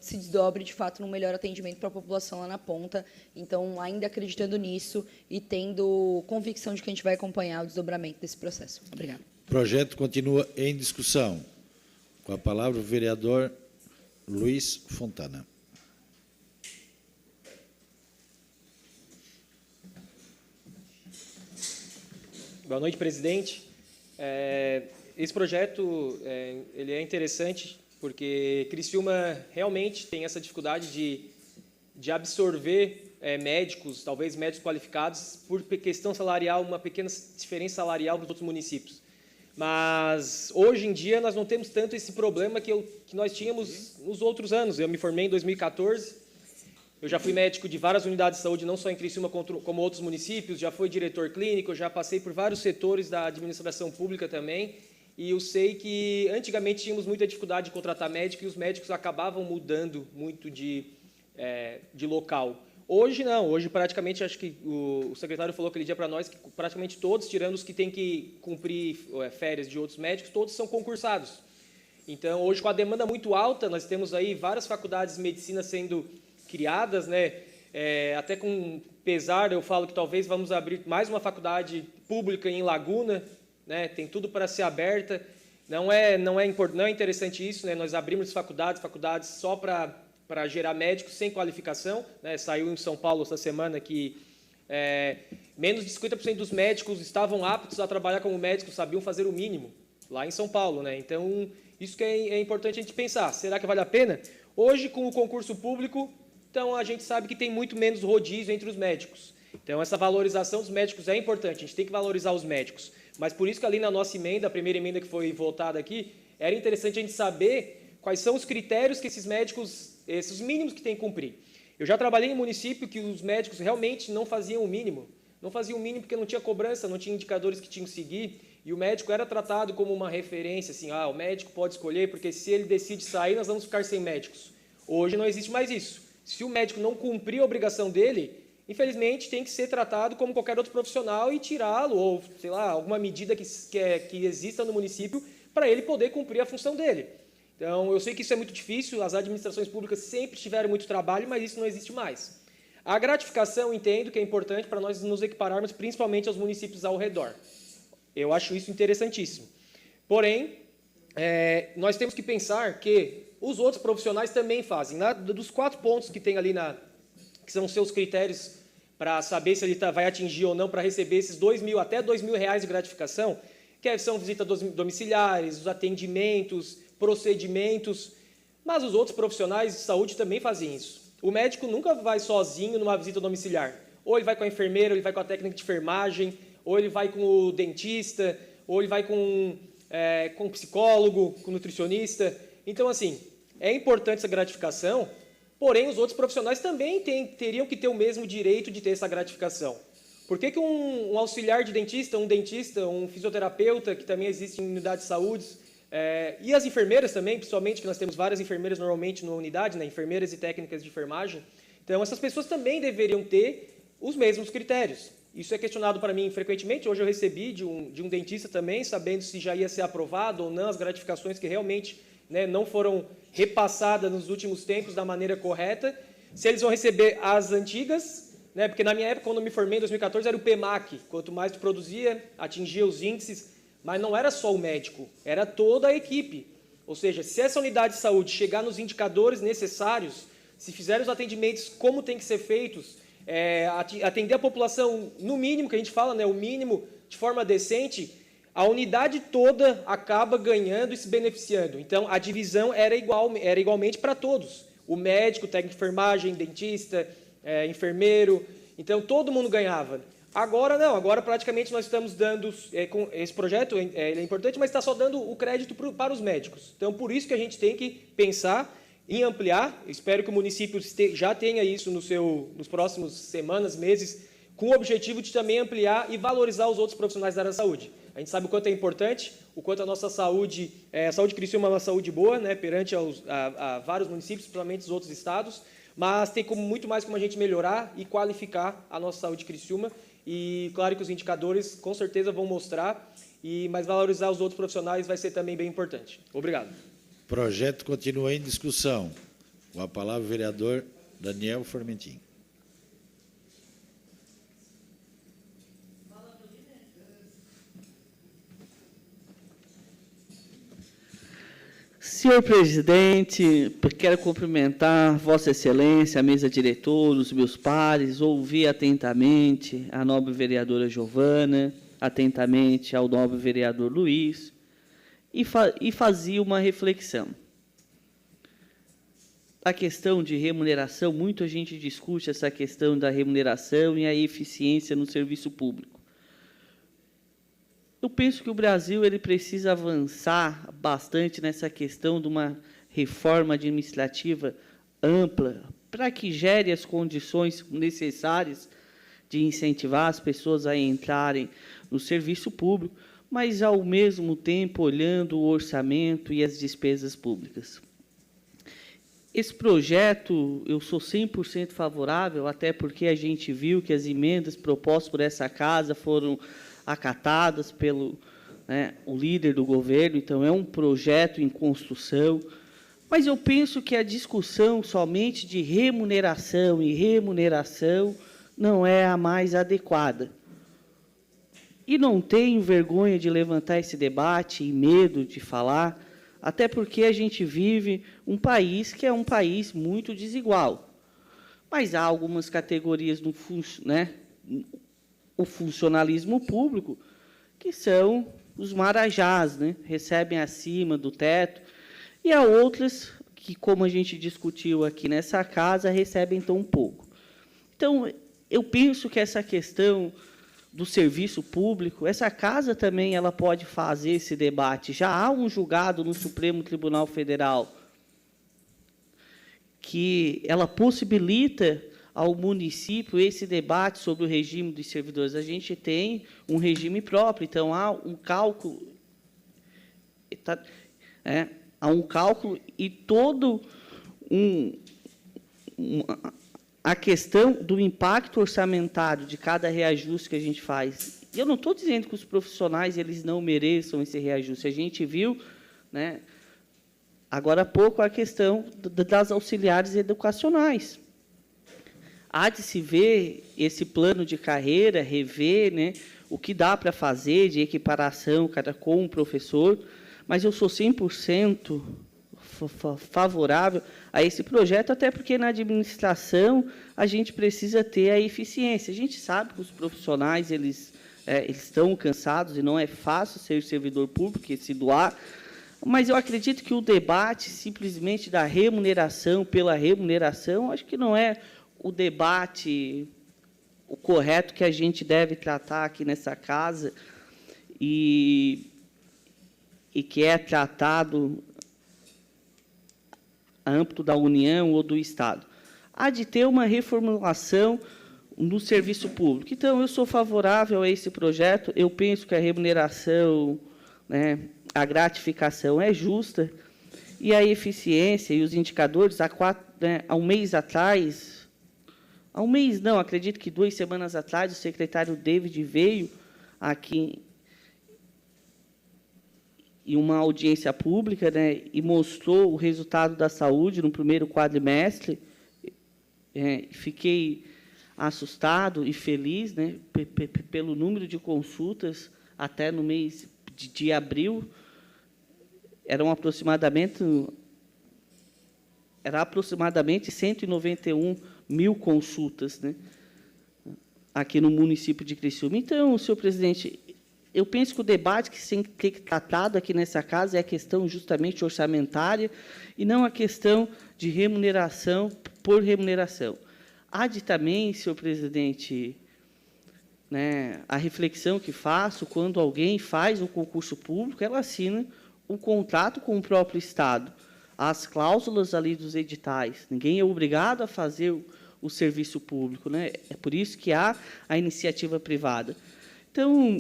se desdobre, de fato, num melhor atendimento para a população lá na ponta. Então, ainda acreditando nisso e tendo convicção de que a gente vai acompanhar o desdobramento desse processo. Obrigada. O projeto continua em discussão. Com a palavra o vereador Luiz Fontana. Boa noite, presidente. Esse projeto ele é interessante porque Criciúma realmente tem essa dificuldade de absorver médicos, talvez médicos qualificados, por questão salarial, uma pequena diferença salarial dos outros municípios. Mas, hoje em dia, nós não temos tanto esse problema que nós tínhamos nos outros anos. Eu me formei em 2014, eu já fui médico de várias unidades de saúde, não só em Criciúma, como outros municípios, já fui diretor clínico, já passei por vários setores da administração pública também, e eu sei que, antigamente, tínhamos muita dificuldade de contratar médico, e os médicos acabavam mudando muito de local. Hoje não, hoje praticamente, acho que o secretário falou aquele dia para nós, que praticamente todos, tirando os que têm que cumprir férias de outros médicos, todos são concursados. Então, hoje, com a demanda muito alta, nós temos aí várias faculdades de medicina sendo criadas, né? até com pesar, eu falo que talvez vamos abrir mais uma faculdade pública em Laguna, né? Tem tudo para ser aberta. Não é interessante isso, né? Nós abrimos faculdades só para gerar médicos sem qualificação, né? Saiu em São Paulo essa semana que menos de 50% dos médicos estavam aptos a trabalhar como médicos, sabiam fazer o mínimo, lá em São Paulo, né? Então, isso que é importante a gente pensar. Será que vale a pena? Hoje, com o concurso público, então a gente sabe que tem muito menos rodízio entre os médicos. Então, essa valorização dos médicos é importante, a gente tem que valorizar os médicos. Mas por isso que ali na nossa emenda, a primeira emenda que foi votada aqui, era interessante a gente saber quais são os critérios que esses médicos, esses mínimos que tem que cumprir. Eu já trabalhei em município que os médicos realmente não faziam o mínimo. Não faziam o mínimo porque não tinha cobrança, não tinha indicadores que tinham que seguir, e o médico era tratado como uma referência, assim, o médico pode escolher, porque se ele decide sair, nós vamos ficar sem médicos. Hoje não existe mais isso. Se o médico não cumprir a obrigação dele, infelizmente, tem que ser tratado como qualquer outro profissional e tirá-lo, ou, sei lá, alguma medida que exista no município para ele poder cumprir a função dele. Então, eu sei que isso é muito difícil, as administrações públicas sempre tiveram muito trabalho, mas isso não existe mais. A gratificação, entendo que é importante para nós nos equipararmos, principalmente aos municípios ao redor. Eu acho isso interessantíssimo. Porém, nós temos que pensar que os outros profissionais também fazem. Dos 4 pontos que tem ali, que são os seus critérios para saber se ele vai atingir ou não para receber esses até R$2.000 de gratificação, que são visitas domiciliares, os atendimentos, procedimentos, mas os outros profissionais de saúde também fazem isso. O médico nunca vai sozinho numa visita domiciliar. Ou ele vai com a enfermeira, ou ele vai com a técnica de enfermagem, ou ele vai com o dentista, ou ele vai com o psicólogo, com o nutricionista. Então, assim, é importante essa gratificação, porém, os outros profissionais também teriam que ter o mesmo direito de ter essa gratificação. Por que um auxiliar de dentista, um fisioterapeuta, que também existe em unidade de saúde, e as enfermeiras também, principalmente, que nós temos várias enfermeiras normalmente na unidade, né, enfermeiras e técnicas de enfermagem, então essas pessoas também deveriam ter os mesmos critérios. Isso é questionado para mim frequentemente. Hoje eu recebi de um dentista também, sabendo se já ia ser aprovado ou não as gratificações que realmente, né, não foram repassadas nos últimos tempos da maneira correta, se eles vão receber as antigas, né, porque na minha época, quando eu me formei em 2014, era o PMAC, quanto mais tu produzia, atingia os índices, mas não era só o médico, era toda a equipe. Ou seja, se essa unidade de saúde chegar nos indicadores necessários, se fizer os atendimentos como tem que ser feitos, atender a população no mínimo, que a gente fala, né, o mínimo de forma decente, a unidade toda acaba ganhando e se beneficiando. Então, a divisão era igualmente para todos. O médico, técnico de enfermagem, dentista, enfermeiro, então todo mundo ganhava. Agora não, agora praticamente nós estamos dando, com esse projeto ele é importante, mas está só dando o crédito para os médicos. Então, por isso que a gente tem que pensar em ampliar, espero que o município já tenha isso nos próximos semanas, meses, com o objetivo de também ampliar e valorizar os outros profissionais da área da saúde. A gente sabe o quanto é importante, o quanto a nossa saúde, a saúde de Criciúma é uma saúde boa, né, perante a vários municípios, principalmente os outros estados, mas tem muito mais como a gente melhorar e qualificar a nossa saúde de Criciúma. E claro que os indicadores com certeza vão mostrar, mas valorizar os outros profissionais vai ser também bem importante. Obrigado. O projeto continua em discussão. Com a palavra o vereador Daniel Formentin. Senhor presidente, quero cumprimentar Vossa Excelência, a mesa diretora, os meus pares, ouvir atentamente a nobre vereadora Giovana, atentamente ao nobre vereador Luiz, e fazia uma reflexão. A questão de remuneração, muito a gente discute essa questão da remuneração e a eficiência no serviço público. Eu penso que o Brasil ele precisa avançar bastante nessa questão de uma reforma administrativa ampla para que gere as condições necessárias de incentivar as pessoas a entrarem no serviço público, mas, ao mesmo tempo, olhando o orçamento e as despesas públicas. Esse projeto, eu sou 100% favorável, até porque a gente viu que as emendas propostas por essa casa foram acatadas pelo o líder do governo, então é um projeto em construção, Mas eu penso que a discussão somente de remuneração e remuneração não é a mais adequada. E não tenho vergonha de levantar esse debate e medo de falar, até porque a gente vive um país que é um país muito desigual. Mas há algumas categorias no o funcionalismo público que são os marajás, né? Recebem acima do teto, e há outras que, como a gente discutiu aqui nessa casa, recebem tão pouco. Então, eu penso que essa questão do serviço público, essa casa também ela pode fazer esse debate. Já há um julgado no Supremo Tribunal Federal que ela possibilita ao município esse debate sobre o regime dos servidores. A gente tem um regime próprio, então há um cálculo, há um cálculo e todo a questão do impacto orçamentário de cada reajuste que a gente faz. Eu não estou dizendo que os profissionais eles não mereçam esse reajuste. A gente viu, né, agora há pouco, a questão das auxiliares educacionais. Há de se ver esse plano de carreira, rever, né, o que dá para fazer de equiparação com o professor, mas eu sou 100% favorável a esse projeto, até porque na administração a gente precisa ter a eficiência. A gente sabe que os profissionais eles estão cansados e não é fácil ser servidor público e se doar, mas eu acredito que o debate simplesmente da remuneração pela remuneração, acho que não é o debate o correto que a gente deve tratar aqui nessa casa e que é tratado a âmbito da União ou do Estado. Há de ter uma reformulação no serviço público. Então, eu sou favorável a esse projeto. Eu penso que a remuneração, né, a gratificação é justa e a eficiência e os indicadores, há um mês atrás, há um mês não, acredito que 2 semanas atrás, o secretário David veio aqui em uma audiência pública, né, e mostrou o resultado da saúde no primeiro quadrimestre. Fiquei assustado e feliz, né, pelo número de consultas até no mês de abril. Eram aproximadamente 191 mil consultas, né, aqui no município de Criciúma. Então, senhor presidente, eu penso que o debate que tem que ser tratado aqui nessa casa é a questão justamente orçamentária e não a questão de remuneração por remuneração. Há de também, senhor presidente, né, a reflexão que faço quando alguém faz um concurso público, ela assina um contrato com o próprio Estado, as cláusulas ali dos editais. Ninguém é obrigado a fazer o serviço público, né? É por isso que há a iniciativa privada. Então,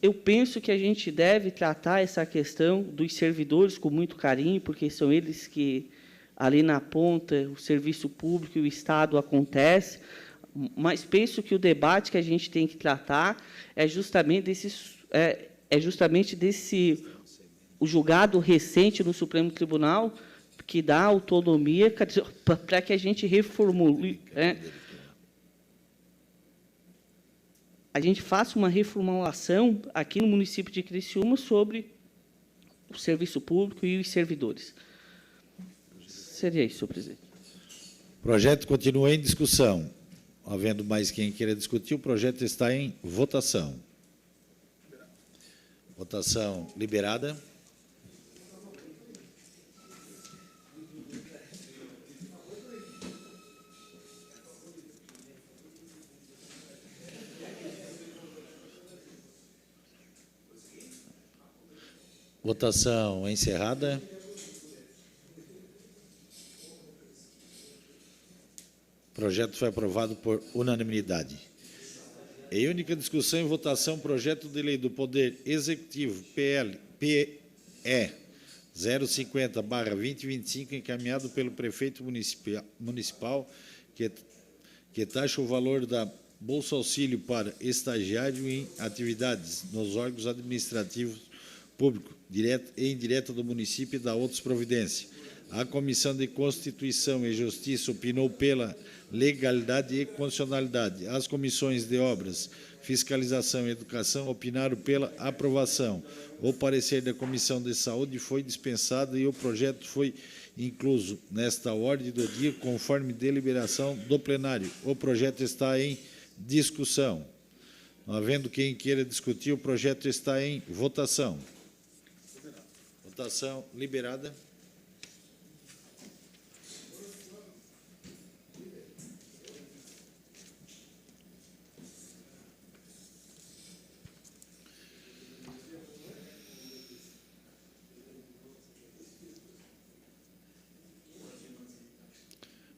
eu penso que a gente deve tratar essa questão dos servidores com muito carinho, porque são eles que, ali na ponta, o serviço público e o Estado acontece, mas penso que o debate que a gente tem que tratar é justamente desse o julgado recente no Supremo Tribunal, que dá autonomia para que a gente reformule, a gente faça uma reformulação aqui no município de Criciúma sobre o serviço público e os servidores. Seria isso, senhor presidente. O projeto continua em discussão. Havendo mais quem queira discutir, o projeto está em votação. Votação liberada. Votação encerrada. O projeto foi aprovado por unanimidade. Em única discussão e votação, projeto de lei do Poder Executivo, PE 050/2025, encaminhado pelo prefeito municipal, que taxa o valor da Bolsa Auxílio para estagiário em atividades nos órgãos administrativos público, direta e indireta do município e da outras providências. A Comissão de Constituição e Justiça opinou pela legalidade e constitucionalidade. As comissões de Obras, Fiscalização e Educação opinaram pela aprovação. O parecer da Comissão de Saúde foi dispensado e o projeto foi incluso nesta ordem do dia, conforme deliberação do plenário. O projeto está em discussão. Não havendo quem queira discutir, o projeto está em votação. Votação liberada.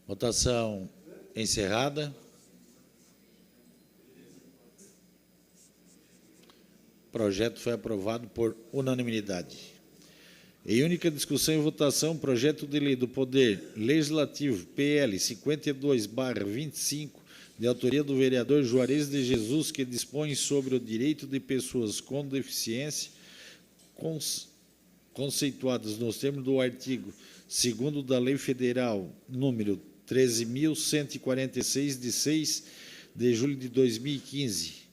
Votação encerrada. O projeto foi aprovado por unanimidade. Em única discussão e votação, projeto de lei do Poder Legislativo, PL 52/25, de autoria do vereador Juarez de Jesus, que dispõe sobre o direito de pessoas com deficiência, conceituadas nos termos do artigo 2º da Lei Federal número 13.146, de 6 de julho de 2015,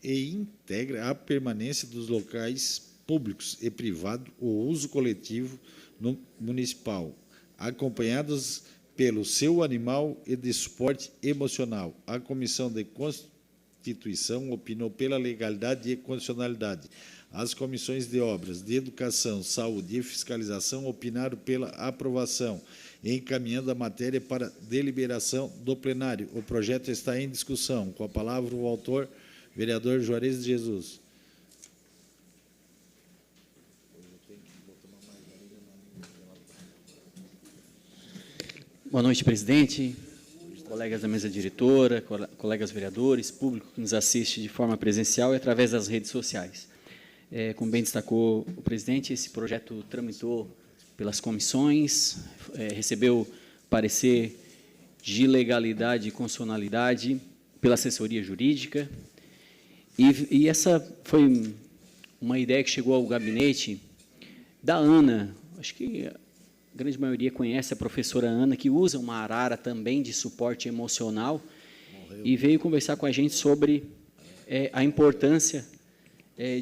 integra a permanência dos locais públicos e privados, o uso coletivo no municipal, acompanhados pelo seu animal e de suporte emocional. A Comissão de Constituição opinou pela legalidade e constitucionalidade. As comissões de Obras, de Educação, Saúde e Fiscalização opinaram pela aprovação, encaminhando a matéria para deliberação do plenário. O projeto está em discussão. Com a palavra o autor, vereador Juarez de Jesus. Boa noite, presidente, colegas da mesa diretora, colegas vereadores, público que nos assiste de forma presencial e através das redes sociais. Como bem destacou o presidente, esse projeto tramitou pelas comissões, recebeu parecer de legalidade e constitucionalidade pela assessoria jurídica, e essa foi uma ideia que chegou ao gabinete da Ana. Acho que a grande maioria conhece a professora Ana, que usa uma arara também de suporte emocional, e veio conversar com a gente sobre a importância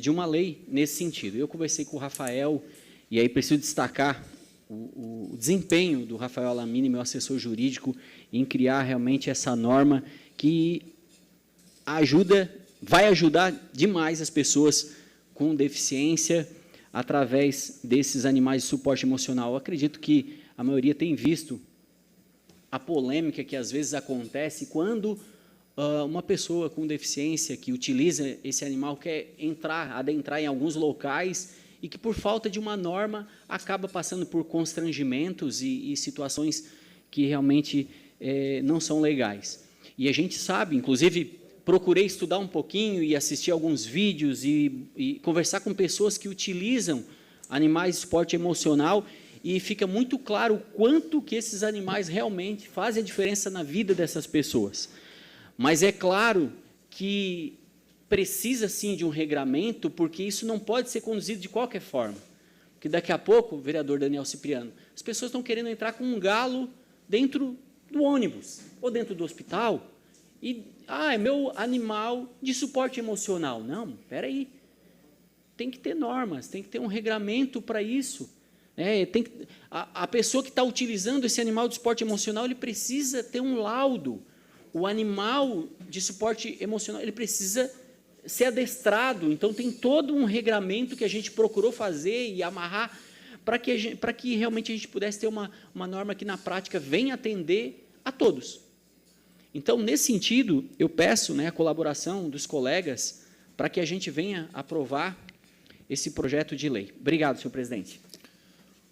de uma lei nesse sentido. Eu conversei com o Rafael, e aí preciso destacar o desempenho do Rafael Alamini, meu assessor jurídico, em criar realmente essa norma que vai ajudar demais as pessoas com deficiência através desses animais de suporte emocional. Eu acredito que a maioria tem visto a polêmica que às vezes acontece quando uma pessoa com deficiência que utiliza esse animal quer adentrar em alguns locais e que, por falta de uma norma, acaba passando por constrangimentos e situações que realmente não são legais. E a gente sabe, inclusive, procurei estudar um pouquinho e assistir alguns vídeos e conversar com pessoas que utilizam animais de suporte emocional, e fica muito claro o quanto que esses animais realmente fazem a diferença na vida dessas pessoas. Mas é claro que precisa, sim, de um regramento, porque isso não pode ser conduzido de qualquer forma. Porque daqui a pouco, vereador Daniel Cipriano, as pessoas estão querendo entrar com um galo dentro do ônibus ou dentro do hospital e, é meu animal de suporte emocional. Não, espera aí. Tem que ter normas, tem que ter um regramento para isso. A pessoa que está utilizando esse animal de suporte emocional, ele precisa ter um laudo. O animal de suporte emocional, ele precisa ser adestrado. Então, tem todo um regramento que a gente procurou fazer e amarrar para que realmente a gente pudesse ter uma norma que, na prática, venha atender a todos. Então, nesse sentido, eu peço a colaboração dos colegas para que a gente venha aprovar esse projeto de lei. Obrigado, senhor presidente.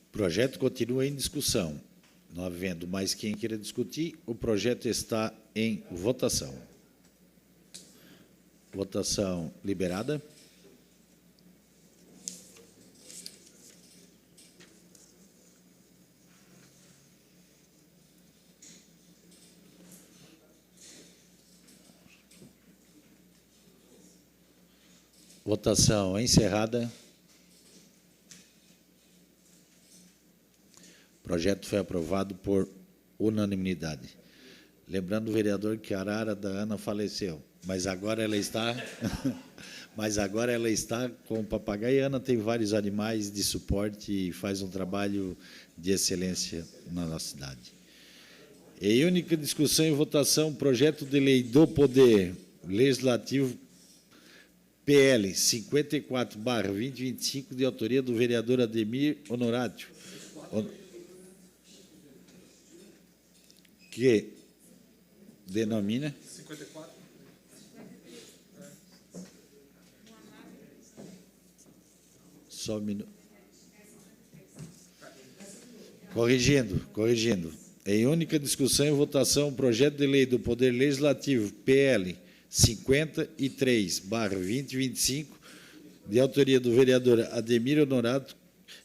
O projeto continua em discussão. Não havendo mais quem queira discutir, o projeto está em votação. Votação liberada. Votação encerrada. O projeto foi aprovado por unanimidade. Lembrando o vereador que a arara da Ana faleceu, mas agora ela está com o papagaio. E a Ana tem vários animais de suporte e faz um trabalho de excelência na nossa cidade. Em única discussão e votação, projeto de lei do Poder Legislativo PL 54/2025, de autoria do vereador Ademir Honorato, que denomina 54. Só um minuto. Corrigindo. Em única discussão e votação, projeto de lei do Poder Legislativo PL 53/2025, de autoria do vereador Ademir Honorato,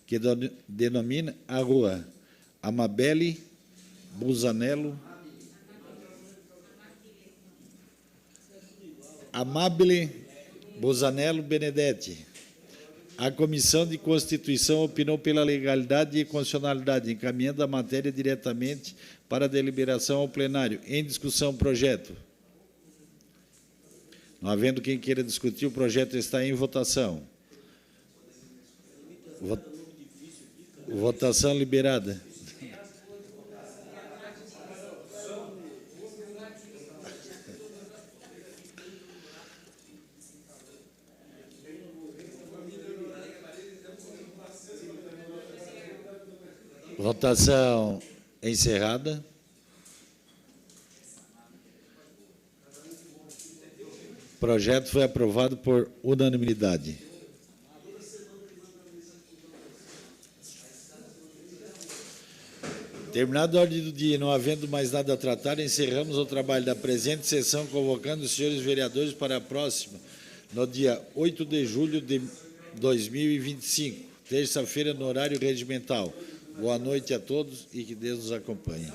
que denomina a rua Amabile Busanello Benedetti. A Comissão de Constituição opinou pela legalidade e constitucionalidade, encaminhando a matéria diretamente para deliberação ao plenário. Em discussão, projeto. Não havendo quem queira discutir, o projeto está em votação. Votação liberada. Votação encerrada. O projeto foi aprovado por unanimidade. Terminada a ordem do dia, não havendo mais nada a tratar, encerramos o trabalho da presente sessão, convocando os senhores vereadores para a próxima, no dia 8 de julho de 2025, terça-feira, no horário regimental. Boa noite a todos e que Deus nos acompanhe.